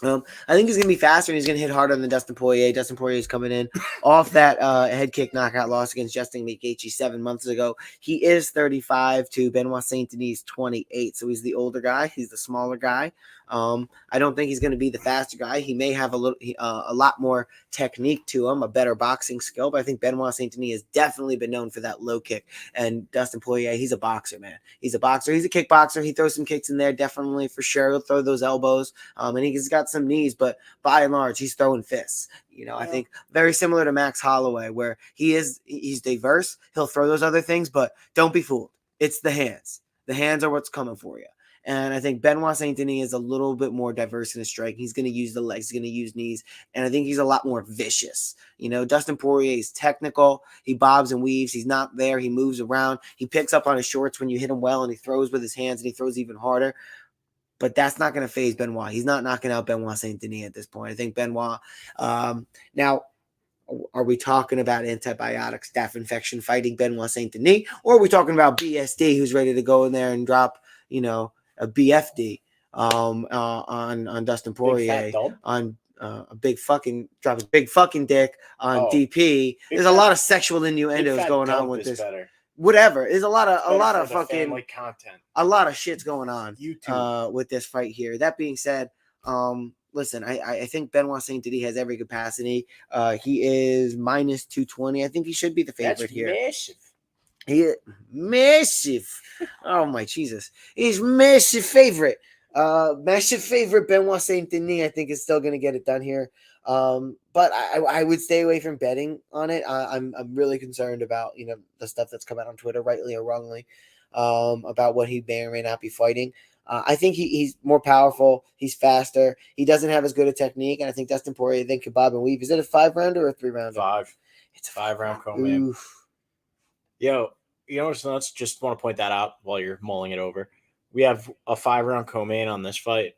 I think he's going to be faster and he's going to hit harder than Dustin Poirier. Dustin Poirier is coming in off that head kick knockout loss against Justin Gaethje 7 months ago. He is 35 to Benoit Saint Denis 28, so he's the older guy. He's the smaller guy. I don't think he's going to be the faster guy. He may have a lot more technique to him, a better boxing skill, but I think Benoit Saint Denis has definitely been known for that low kick. And Dustin Poirier, he's a boxer, man. He's a boxer. He's a kickboxer. He throws some kicks in there, definitely for sure. He'll throw those elbows, and he's got some knees, but by and large, he's throwing fists. I think very similar to Max Holloway, where he's diverse. He'll throw those other things, but don't be fooled. It's the hands. The hands are what's coming for you. And I think Benoit Saint Denis is a little bit more diverse in his strike. He's going to use the legs. He's going to use knees. And I think he's a lot more vicious. Dustin Poirier is technical. He bobs and weaves. He's not there. He moves around. He picks up on his shorts when you hit him well, and he throws with his hands, and he throws even harder. But that's not going to phase Benoit. He's not knocking out Benoit Saint Denis at this point. I think Benoit now, are we talking about antibiotic staph infection fighting Benoit Saint Denis, or are we talking about BSD who's ready to go in there and drop, a BFD on Dustin Poirier, on a big fucking drop his big fucking dick on DP? There's a lot of sexual innuendos going on with this. Whatever. There's a lot of fucking content. A lot of shit's going on with this fight here. That being said, listen, I think Benoit Saint Denis has every capacity. He is minus 220. I think he should be the favorite here. Massive. He is massive. Oh my Jesus. He's massive favorite. Massive favorite Benoit Saint Denis, I think, is still gonna get it done here. But I would stay away from betting on it. I'm really concerned about the stuff that's come out on Twitter, rightly or wrongly, about what he may or may not be fighting. I think he's more powerful. He's faster. He doesn't have as good a technique, and I think Dustin Poirier then can bob and weave. Is it a 5-rounder or a 3-rounder? 5. It's a 5-round co-main. Yo, you know what's nuts? Just want to point that out while you're mulling it over. We have a 5-round co-main on this fight.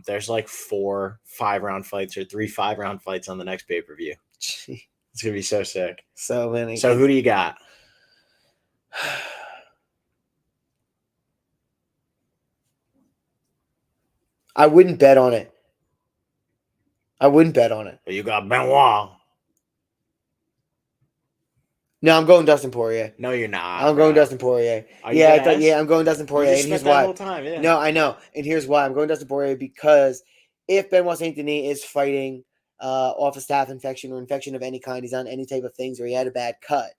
There's like 4 5-round fights or 3 5-round fights on the next pay-per-view. It's gonna be so sick. So many. So who do you got? I wouldn't bet on it. You got Benoit. No, I'm going Dustin Poirier. No, you're not. I'm going Dustin Poirier. I'm going Dustin Poirier. And here's why. No, I know. And here's why. I'm going Dustin Poirier because if Benoit Saint Denis is fighting off a staph infection or infection of any kind, he's on any type of things, or he had a bad cut,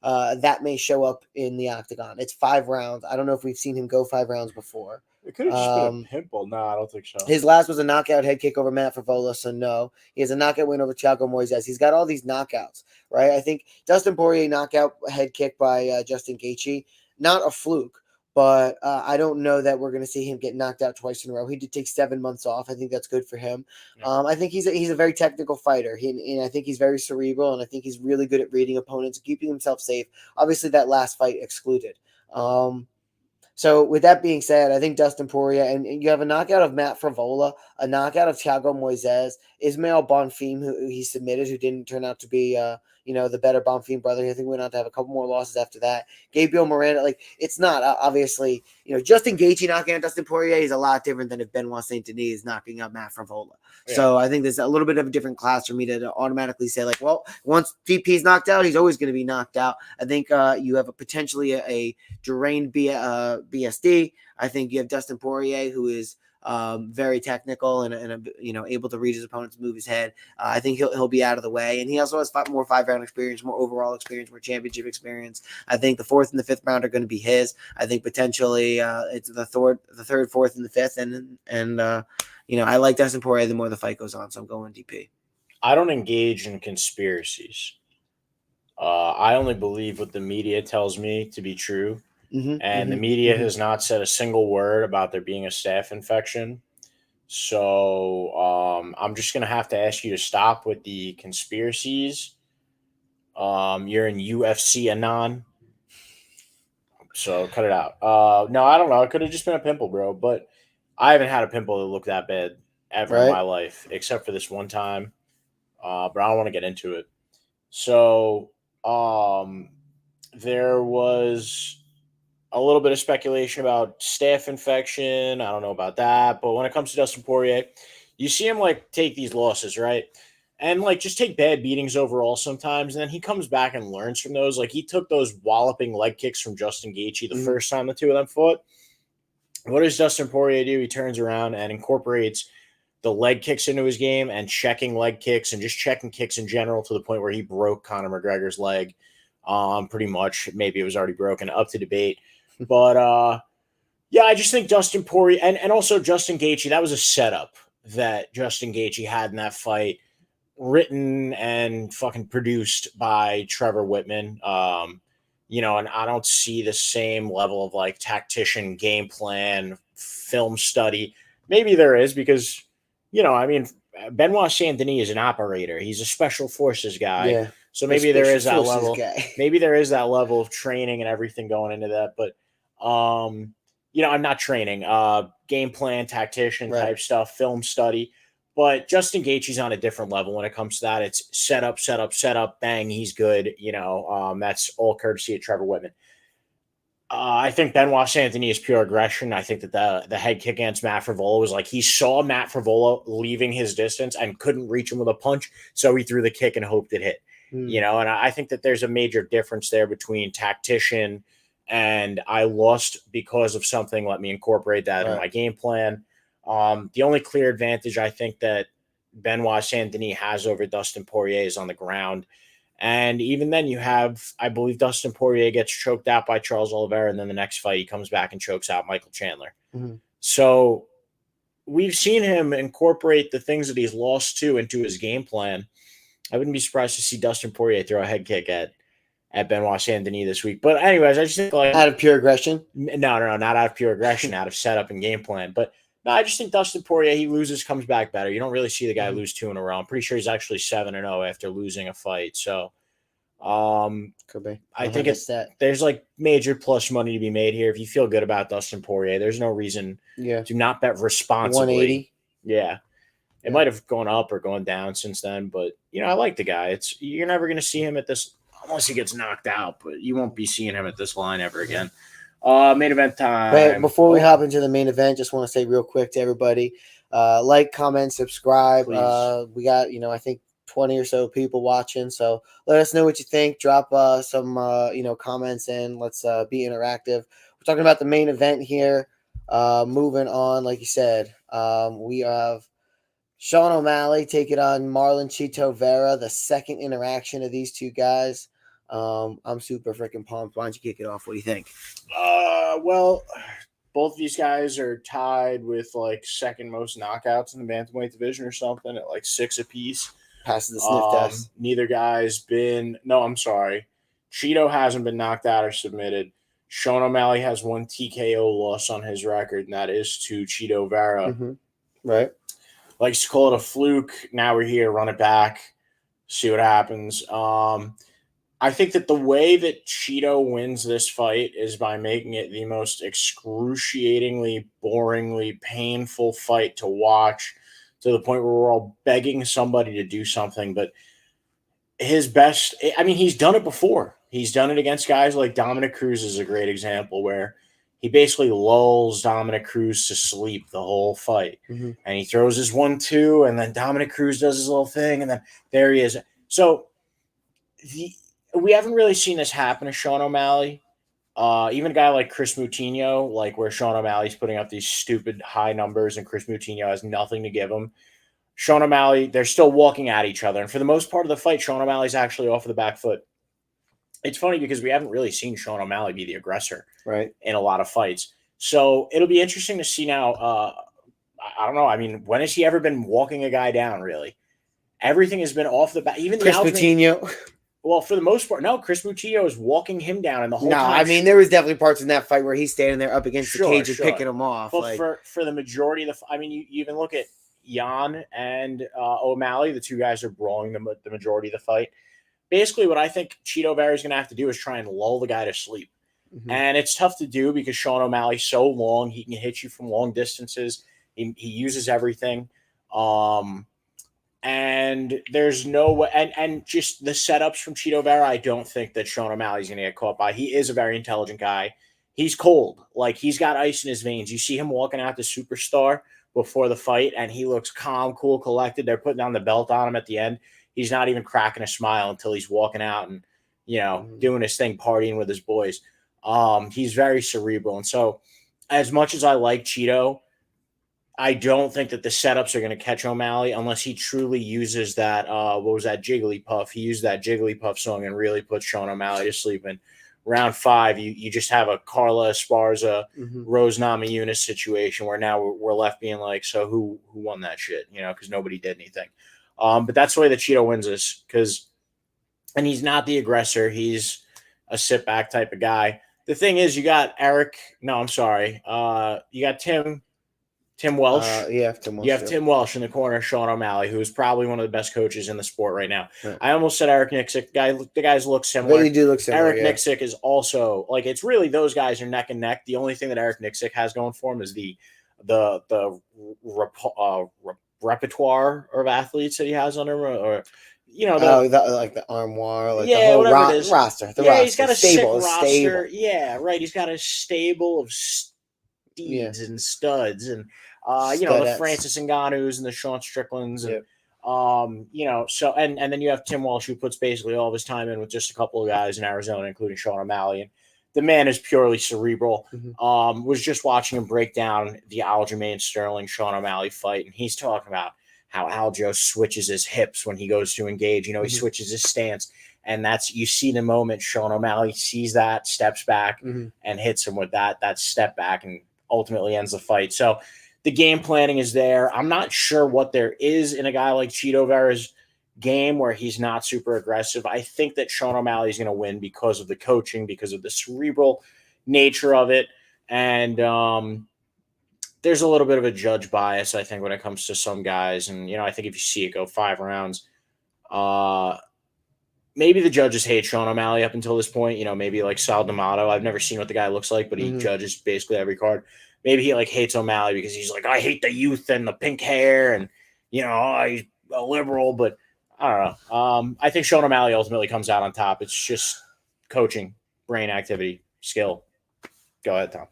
that may show up in the octagon. It's 5 rounds. I don't know if we've seen him go 5 rounds before. It could have just been a pimple. No, I don't think so. His last was a knockout head kick over Matt Favola, so no. He has a knockout win over Thiago Moises. He's got all these knockouts, right? I think Dustin Poirier knockout head kick by Justin Gaethje, not a fluke, but I don't know that we're going to see him get knocked out twice in a row. He did take 7 months off. I think that's good for him. Yeah. I think he's a very technical fighter, and I think he's very cerebral, and I think he's really good at reading opponents, keeping himself safe. Obviously, that last fight excluded. So with that being said, I think Dustin Poirier, and you have a knockout of Matt Favola, a knockout of Thiago Moises, Ismael Bonfim, who he submitted, who didn't turn out to be, the better Bonfim brother. I think we went on to have a couple more losses after that. Gabriel Miranda, it's not obviously, Justin Gaethje knocking out Dustin Poirier is a lot different than if Benoit Saint Denis is knocking out Matt Favola. Yeah. So I think there's a little bit of a different class for me to automatically say, once DP's knocked out, he's always going to be knocked out. I think you have potentially a deranged BSD. I think you have Dustin Poirier, who is very technical and able to read his opponents, move his head. I think he'll be out of the way, and he also has more 5-round experience, more overall experience, more championship experience. I think the 4th and the 5th round are going to be his. I think potentially it's the 3rd, 4th, and the 5th, and I like Dustin Poirier the more the fight goes on, so I'm going DP. I don't engage in conspiracies. I only believe what the media tells me to be true. The media has not said a single word about there being a staph infection. So I'm just going to have to ask you to stop with the conspiracies. You're in UFC Anon. So cut it out. No, I don't know. It could have just been a pimple, bro. But I haven't had a pimple that looked that bad ever in my life, except for this one time. But I don't want to get into it. So there was a little bit of speculation about staph infection. I don't know about that. But when it comes to Dustin Poirier, You see him like take these losses, right? And like just take bad beatings overall sometimes, and then he comes back and learns from those. Like he took those walloping leg kicks from Justin Gaethje the first time the two of them fought. What does Dustin Poirier do? He turns around and incorporates the leg kicks into his game and checking leg kicks and just checking kicks in general to the point where he broke Conor McGregor's leg. Pretty much. Maybe it was already broken, up to debate. But yeah, I just think Dustin Poirier and also Justin Gaethje, that was a setup that Justin Gaethje had in that fight, written and fucking produced by Trevor Whitman. And I don't see the same level of like tactician, game plan, film study. Maybe there is because, Benoit Saint Denis is an operator. He's a special forces guy. Yeah. So maybe there is that Forces level. guy. Maybe there is that level of training and everything going into that. But, I'm not training. Game plan, tactician type stuff, film study. But Justin Gaethje's on a different level when it comes to that. It's set up, bang, he's good. That's all courtesy of Trevor Whitman. I think Benoit Saint Denis is pure aggression. I think that the head kick against Matt Frevola was like he saw Matt Frevola leaving his distance and couldn't reach him with a punch, so he threw the kick and hoped it hit. And I think that there's a major difference there between tactician and I lost because of something. Let me incorporate that in my game plan. The only clear advantage I think that Benoit Saint Denis has over Dustin Poirier is on the ground. And even then you have, I believe Dustin Poirier gets choked out by Charles Oliveira, and then the next fight he comes back and chokes out Michael Chandler. So we've seen him incorporate the things that he's lost to into his game plan. I wouldn't be surprised to see Dustin Poirier throw a head kick at Benoit Saint Denis this week. But anyways, I just think like out of pure aggression. No, not out of pure aggression, out of setup and game plan. But no, I just think Dustin Poirier, he loses, comes back better. You don't really see the guy lose 2 in a row. I'm pretty sure he's actually 7-0 after losing a fight. So, could be. I think there's like major plus money to be made here. If you feel good about Dustin Poirier, there's no reason to not bet responsibly. 180. Yeah. It might have gone up or gone down since then, but I like the guy. You're never going to see him at this unless he gets knocked out, but you won't be seeing him at this line ever again. Main event time. But before we hop into the main event, just want to say real quick to everybody, like, comment, subscribe. We got, I think 20 or so people watching. So let us know what you think. Drop some, comments in. Let's be interactive. We're talking about the main event here. Moving on, like you said, we have Sean O'Malley taking on Marlon Chito Vera, the second interaction of these two guys. I'm super freaking pumped. Why don't you kick it off? What do you think? Well, both of these guys are tied with like second most knockouts in the bantamweight division or something at like 6 apiece. Passes the sniff test. Neither guy's been. No, I'm sorry. Chito hasn't been knocked out or submitted. Sean O'Malley has 1 TKO loss on his record, and that is to Chito Vera. Right. Likes to call it a fluke. Now we're here. Run it back. See what happens. I think that the way that Chito wins this fight is by making it the most excruciatingly, boringly painful fight to watch, to the point where we're all begging somebody to do something. But his best, he's done it before. He's done it against guys like Dominic Cruz is a great example, where he basically lulls Dominic Cruz to sleep the whole fight. And he throws his 1-2, and then Dominic Cruz does his little thing, and then there he is. So we haven't really seen this happen to Sean O'Malley. Even a guy like Chris Moutinho, like where Sean O'Malley's putting up these stupid high numbers and Chris Moutinho has nothing to give him. Sean O'Malley, they're still walking at each other. And for the most part of the fight, Sean O'Malley's actually off of the back foot. It's funny because we haven't really seen Sean O'Malley be the aggressor in a lot of fights. So it'll be interesting to see now. I don't know. When has he ever been walking a guy down, really? Everything has been off the back. Even Chris Moutinho. Well, for the most part, no. Chris Moutinho is walking him down, and the whole time. There was definitely parts in that fight where he's standing there up against the cage and picking him off. But for the majority of the, you even look at Jan and O'Malley. The two guys are brawling the majority of the fight. Basically, what I think Chito Vera is going to have to do is try and lull the guy to sleep, and it's tough to do because Sean O'Malley's so long; he can hit you from long distances. He uses everything. And there's no way, and just the setups from Chito Vera, I don't think that Sean O'Malley's going to get caught by. He is a very intelligent guy. He's cold. Like, he's got ice in his veins. You see him walking out the superstar before the fight, and he looks calm, cool, collected. They're putting down the belt on him at the end. He's not even cracking a smile until he's walking out and, doing his thing, partying with his boys. He's very cerebral. And so as much as I like Cheeto, I don't think that the setups are going to catch O'Malley unless he truly uses that, what was that, Jigglypuff. He used that Jigglypuff song and really put Sean O'Malley to sleep. In round 5, you just have a Carla Esparza, Rose Namajunas situation where now we're left being like, so who won that shit? Because nobody did anything. But that's the way that Cheeto wins this, and he's not the aggressor. He's a sit back type of guy. The thing is, you got Eric. No, I'm sorry. You got Tim Welsh. Tim Welsh. You have Tim Welsh in the corner, Sean O'Malley, who is probably one of the best coaches in the sport right now. Right. I almost said Eric Nixick. The guys look similar. They do look similar. Eric Nixick is also it's really those guys are neck and neck. The only thing that Eric Nixick has going for him is the repertoire of athletes that he has under him, or the armoire, the whole roster. Roster. He's got a stable roster. Stable. Yeah, right. He's got a stable of steeds and studs, and the Francis Ngannous and the Sean Stricklands, and so and then you have Tim Walsh, who puts basically all of his time in with just a couple of guys in Arizona, including Sean O'Malley, and the man is purely cerebral. Was just watching him break down the Aljamain Sterling Sean O'Malley fight, and he's talking about how Aljo switches his hips when he goes to engage. He switches his stance, and you see the moment Sean O'Malley sees that, steps back, and hits him with that step back, and ultimately ends the fight. So the game planning is there. I'm not sure what there is in a guy like Cheeto Vera's game where he's not super aggressive. I think that Sean O'Malley is going to win because of the coaching, because of the cerebral nature of it, and there's a little bit of a judge bias, I think, when it comes to some guys. And, I think if you see it go 5 rounds, maybe the judges hate Sean O'Malley up until this point. Maybe like Sal D'Amato. I've never seen what the guy looks like, but he judges basically every card. Maybe he hates O'Malley because he's like, I hate the youth and the pink hair and, he's a liberal. But I don't know. I think Sean O'Malley ultimately comes out on top. It's just coaching, brain activity, skill. Go ahead, Tom.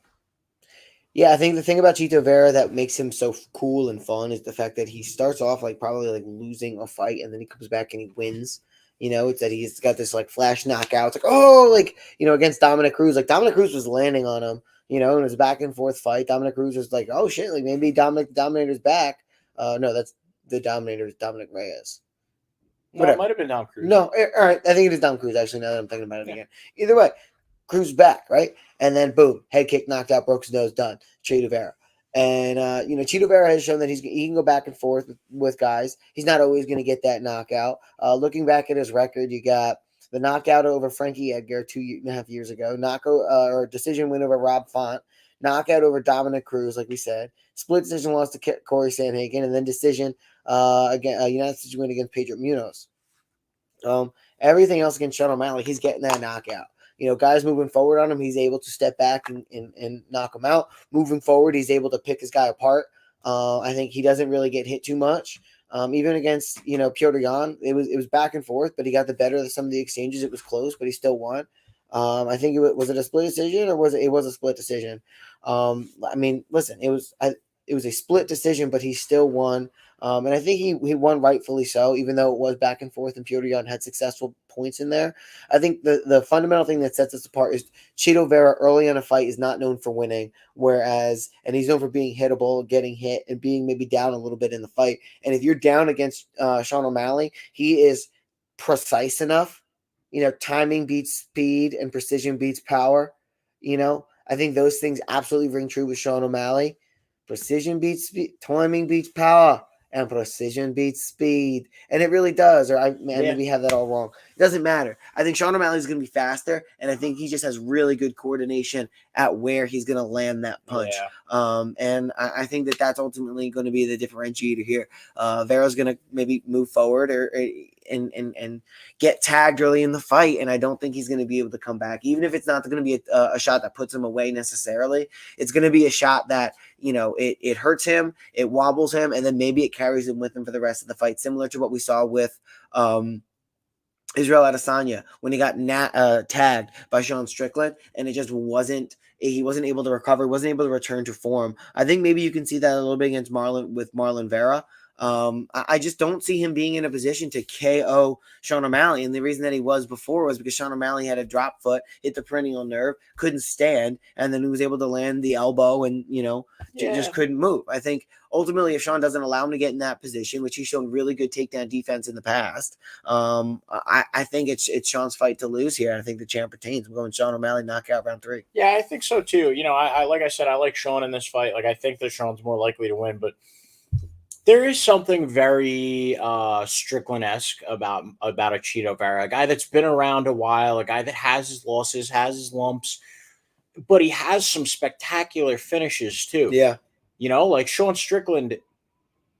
Yeah, I think the thing about Cheeto Vera that makes him so cool and fun is the fact that he starts off probably losing a fight, and then he comes back and he wins. It's that he's got this flash knockout. It's against Dominic Cruz. Dominic Cruz was landing on him, and it was a back and forth fight. Dominic Cruz was like, oh shit, maybe Dominator's back. No, that's the Dominator's Dominic Reyes. No, it might have been Dom Cruz. No, all right. I think it is Dom Cruz, actually, now that I'm thinking about it again. Either way, Cruz back, right? And then boom, head kick, knocked out, broke his nose, done. Cheeto Vera. And, Cheeto Vera has shown that he can go back and forth with guys. He's not always going to get that knockout. Looking back at his record, you got the knockout over Frankie Edgar 2.5 years ago, or decision win over Rob Font, knockout over Dominic Cruz, like we said, split decision loss to Corey Sanhagen, and then decision United States win against Pedro Munoz. Everything else against Sean O'Malley, he's getting that knockout. Guys moving forward on him, he's able to step back and knock him out. Moving forward, he's able to pick his guy apart. I think he doesn't really get hit too much. Even against, Piotr Jan, it was back and forth, but he got the better of some of the exchanges. It was close, but he still won. I think was it a split decision or was it was a split decision? Listen, it was a split decision, but he still won. And I think he won rightfully so, even though it was back and forth and Piotr Jan had successful points in there. I think the fundamental thing that sets us apart is Cheeto Vera early on a fight is not known for winning, and he's known for being hittable, getting hit, and being maybe down a little bit in the fight. And if you're down against Sean O'Malley, he is precise enough. Timing beats speed and precision beats power. I think those things absolutely ring true with Sean O'Malley. Precision beats speed, timing beats power, and precision beats speed. And it really does. Or maybe we have that all wrong. It doesn't matter. I think Sean O'Malley is going to be faster, and I think he just has really good coordination at where he's going to land that punch. Yeah. And I think that's ultimately going to be the differentiator here. Vera's going to maybe move forward and get tagged early in the fight, and I don't think he's going to be able to come back. Even if it's not going to be a shot that puts him away necessarily, it's going to be a shot that it hurts him, it wobbles him, and then maybe it carries him with him for the rest of the fight, similar to what we saw with Israel Adesanya when he got tagged by Sean Strickland, and it just wasn't He wasn't able to recover, wasn't able to return to form. I think maybe you can see that a little bit against Marlon Vera. I just don't see him being in a position to KO Sean O'Malley. And the reason that he was before was because Sean O'Malley had a drop foot, hit the perennial nerve, couldn't stand, and then he was able to land the elbow and, just couldn't move. I think ultimately if Sean doesn't allow him to get in that position, which he's shown really good takedown defense in the past, I think it's Sean's fight to lose here. I think the champ retains. I'm going Sean O'Malley knockout round 3. Yeah, I think so too. I like I said, I like Sean in this fight. Like I think that Sean's more likely to win, but there is something very Strickland-esque about a Chito Vera, a guy that's been around a while, a guy that has his losses, has his lumps, but he has some spectacular finishes too. Yeah. Like Sean Strickland,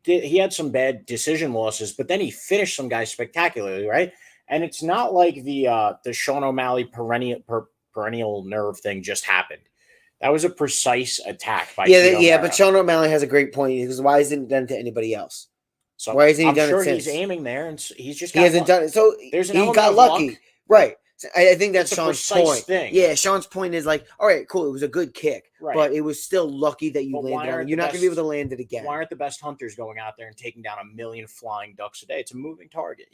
he had some bad decision losses, but then he finished some guys spectacularly, right? And it's not like the Sean O'Malley perennial nerve thing just happened. That was a precise attack by Chito Vera. But Sean O'Malley has a great point because why isn't it done to anybody else? So why hasn't he done it since? He's aiming there, and he's just he hasn't done it. So there's an he got lucky, luck. Right? So I think that's It's a Sean's precise point. Thing. Yeah, Sean's point is like, all right, cool, it was a good kick, right, but it was still lucky that you landed on it. You're not going to be able to land it again. Why aren't the best hunters going out there and taking down 1 million flying ducks a day? It's a moving target,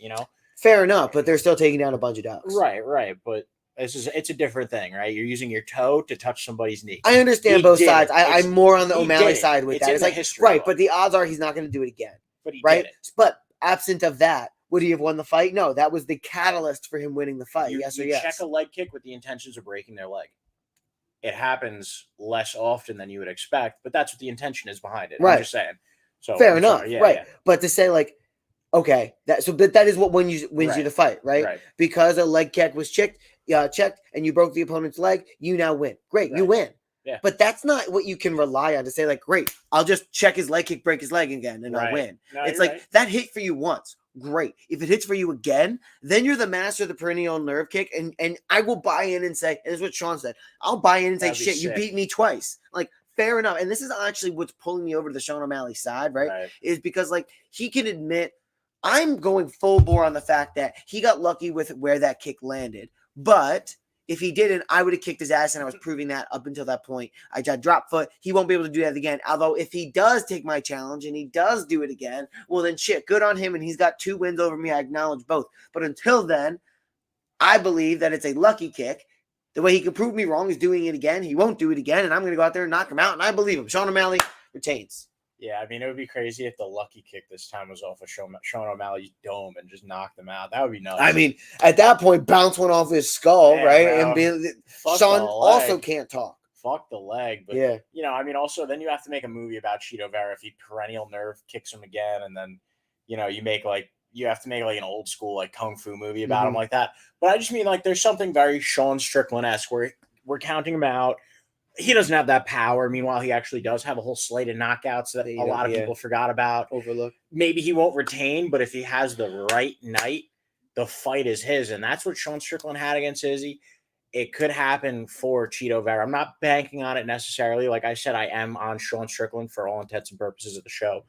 Fair enough, but they're still taking down a bunch of ducks. Right, but it's a different thing, right? You're using your toe to touch somebody's knee. I understand both sides. I'm more on the O'Malley side with that. It's like right, but the odds are he's not going to do it again. But he right? did it. But absent of that, would he have won the fight? No, that was the catalyst for him winning the fight. You yes. Check a leg kick with the intentions of breaking their leg. It happens less often than you would expect, but that's what the intention is behind it. Right. I'm just saying. So fair enough. Yeah, right. Yeah. But to say like, okay, but that is what wins you the fight, right? Because a leg kick was checked and you broke the opponent's leg, you now win. Great, you win. Yeah. But that's not what you can rely on to say like, great, I'll just check his leg kick, break his leg again, and I'll win. No, it's like that hit for you once. Great. If it hits for you again, then you're the master of the perennial nerve kick. And I will buy in and say, and this is what Sean said, I'll buy in and say, shit, you beat me twice. Like, fair enough. And this is actually what's pulling me over to the Sean O'Malley side, right? Is because like he can admit I'm going full bore on the fact that he got lucky with where that kick landed. But if he didn't, I would have kicked his ass, and I was proving that up until that point. I got drop foot. He won't be able to do that again. Although if he does take my challenge and he does do it again, well then shit, good on him, and he's got 2 wins over me. I acknowledge both. But until then, I believe that it's a lucky kick. The way he can prove me wrong is doing it again. He won't do it again, and I'm going to go out there and knock him out, and I believe him. Sean O'Malley retains. Yeah, I mean, it would be crazy if the lucky kick this time was off of Sean O'Malley's dome and just knocked him out. That would be nuts. I mean, at that point, bounce one off his skull, right? Bro. And Sean also can't talk. Fuck the leg. But, I mean, also, then you have to make a movie about Chito Vera if he perennial nerve kicks him again. And then, you have to make like an old school, like kung fu movie about him like that. But I just mean, like, there's something very Sean Strickland-esque where we're counting him out. He doesn't have that power. Meanwhile, he actually does have a whole slate of knockouts that a lot of people forgot about. Overlooked. Maybe he won't retain, but if he has the right night, the fight is his. And that's what Sean Strickland had against Izzy. It could happen for Chito Vera. I'm not banking on it necessarily. Like I said, I am on Sean Strickland for all intents and purposes of the show.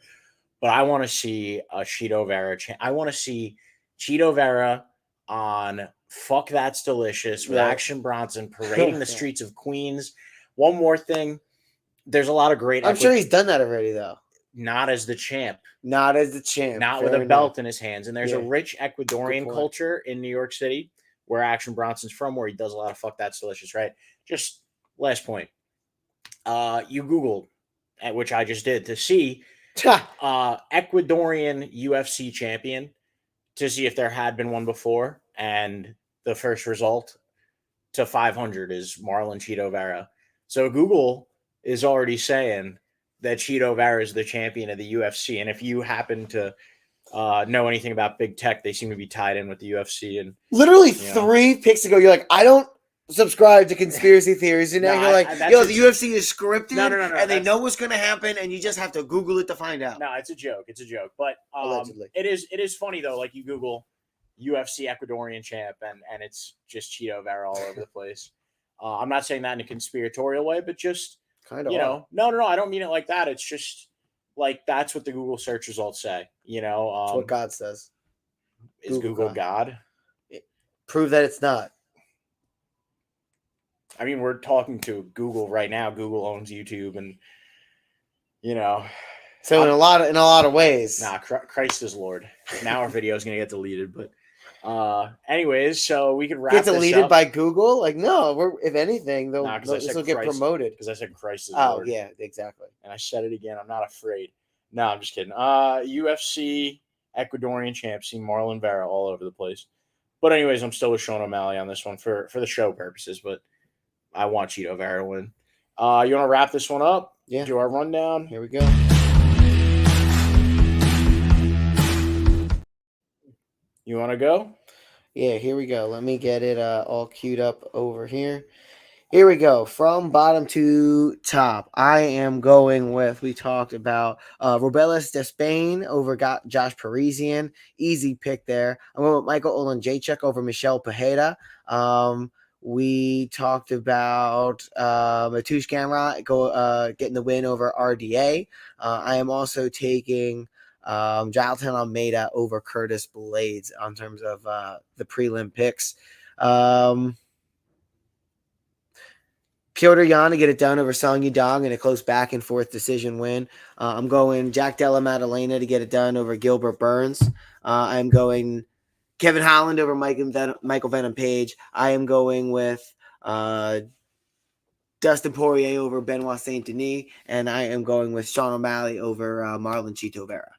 But I want to see a Chito Vera. I want to see Chito Vera on Fuck That's Delicious with Action Bronson parading the streets of Queens. One more thing. There's a lot of great... I'm sure he's done that already, though. Not as the champ. Not as the champ. Not with a belt in his hands. And there's a rich Ecuadorian culture in New York City where Action Bronson's from, where he does a lot of Fuck That's Delicious, right? Just last point. You Googled, which I just did, to see Ecuadorian UFC champion, to see if there had been one before. And the first result to 500 is Marlon Chito Vera. So Google is already saying that Chito Vera is the champion of the UFC. And if you happen to know anything about big tech, they seem to be tied in with the UFC. And literally 3 picks ago, you're like, I don't subscribe to conspiracy theories. And now you're like, the UFC is scripted and they know what's going to happen. And you just have to Google it to find out. No, it's a joke. It's a joke. But it is funny, though. Like you Google UFC Ecuadorian champ and it's just Chito Vera all over the place. I'm not saying that in a conspiratorial way, but just kind of, no, I don't mean it like that. It's just like, that's what the Google search results say, That's what God says. Is Google God? Prove that it's not. I mean, we're talking to Google right now. Google owns YouTube, and So in a lot of ways. Nah, Christ is Lord. Now our video is gonna get deleted, but anyways, so we can wrap Get this deleted up. by Google? Like, no, if anything, This will get promoted. Because I said Christ is Oh, Lord. yeah, exactly. And I said it again. I'm not afraid. No, I'm just kidding. UFC Ecuadorian champ, seen Marlon Vera all over the place. But anyways, I'm still with Sean O'Malley on this one for the show purposes, but I want Cheeto Vera to win. You want to wrap this one up? Yeah. Do our rundown? Here we go. You want to go? Yeah, here we go. Let me get it all queued up over here. Here we go. From bottom to top, I am going with, we talked about Robelis Despain over Josh Parisian. Easy pick there. I'm going with Michael Olenjacek over Michelle Pajeda. We talked about Mateusz Gamrot getting the win over RDA. I am also taking Jonathan Almeida over Curtis Blades on terms of the prelim picks. Piotr Jan to get it done over Song Yudong in a close back and forth decision win. I'm going Jack Della Maddalena to get it done over Gilbert Burns. I'm going Kevin Holland over Michael Venom Page. I am going with Dustin Poirier over Benoit Saint Denis, and I am going with Sean O'Malley over Marlon Cheeto Vera.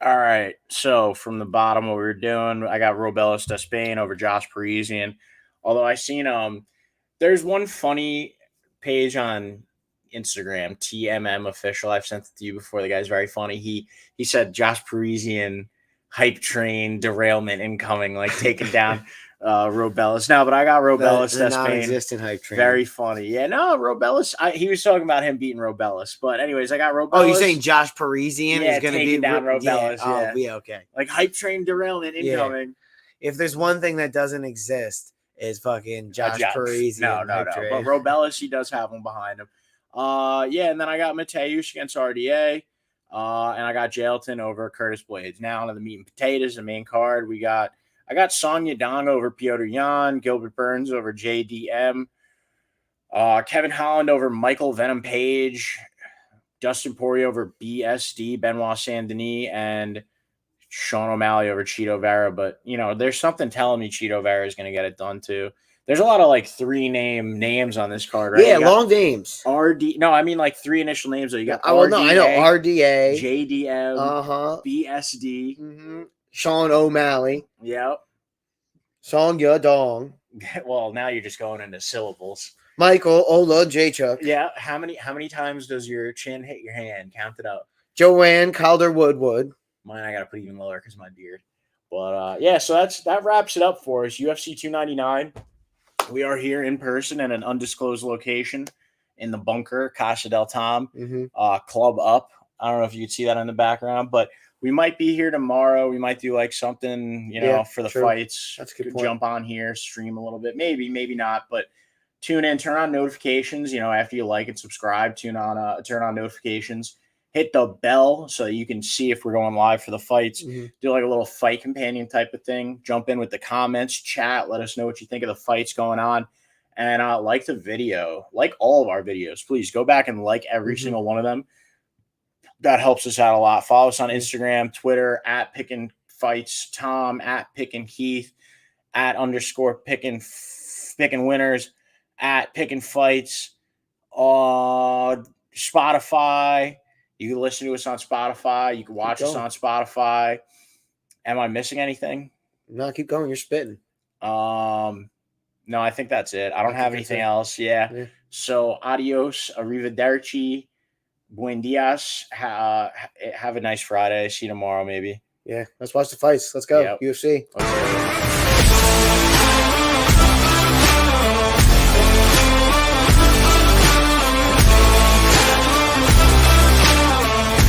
All right. So from the bottom, what we were doing, I got Robelis Despain over Josh Parisian. Although I seen there's one funny page on Instagram, TMM official. I've sent it to you before. The guy's very funny. He said Josh Parisian hype train derailment incoming, like taking down Robelis. No, but I got Robelis the Despain. Non-existent hype train. Very funny. Yeah, no, Robelis. He was talking about him beating Robelis. But anyways, I got Robelis. Oh, you're saying Josh Parisian is going to be down Robelis. Yeah. Oh, yeah, okay. Like hype train derailment incoming. Yeah. If there's one thing that doesn't exist, is fucking Josh Parisian. No. But Robelis, he does have one behind him. And then I got Mateusz against RDA. And I got Jailton over Curtis Blades. Now on the meat and potatoes, the main card, I got Song Yudong over Piotr Jan, Gilbert Burns over JDM, Kevin Holland over Michael Venom Page, Dustin Poirier over BSD, Benoit Saint Denis, and Sean O'Malley over Cheeto Vera. But, there's something telling me Cheeto Vera is going to get it done too. There's a lot of like 3 names on this card, right? Yeah, long names. No, I mean like 3 initial names. So you got I know RDA, JDM, BSD, Sean O'Malley. Yep. Song Yudong. Well, now you're just going into syllables. Michael Olenjacek. Yeah. How many times does your chin hit your hand? Count it up. Joanne Calder-Woodwood. Mine, I got to put even lower because of my beard. But, so that wraps it up for us. UFC 299. We are here in person at an undisclosed location in the bunker, Casa de Tom, Club Up. I don't know if you could see that in the background, but we might be here tomorrow. We might do like something, for the fights. That's a good point. Jump on here, stream a little bit. Maybe not, but tune in, turn on notifications, after you like and subscribe, turn on notifications. Hit the bell so that you can see if we're going live for the fights. Do like a little fight companion type of thing. Jump in with the comments, chat. Let us know what you think of the fights going on. And like the video. Like all of our videos. Please go back and like every single one of them. That helps us out a lot. Follow us on Instagram, Twitter, at PickinFightsTom, at PickinKeith, at _Pickin Winners, at PickinFights, Spotify. You can listen to us on Spotify. You can watch us on Spotify. Am I missing anything? No, keep going. You're spitting. No, I think that's it. I don't have anything else. Yeah. So, adios, arrivederci, buen dias. Have a nice Friday. See you tomorrow, maybe. Yeah. Let's watch the fights. Let's go. UFC. Okay.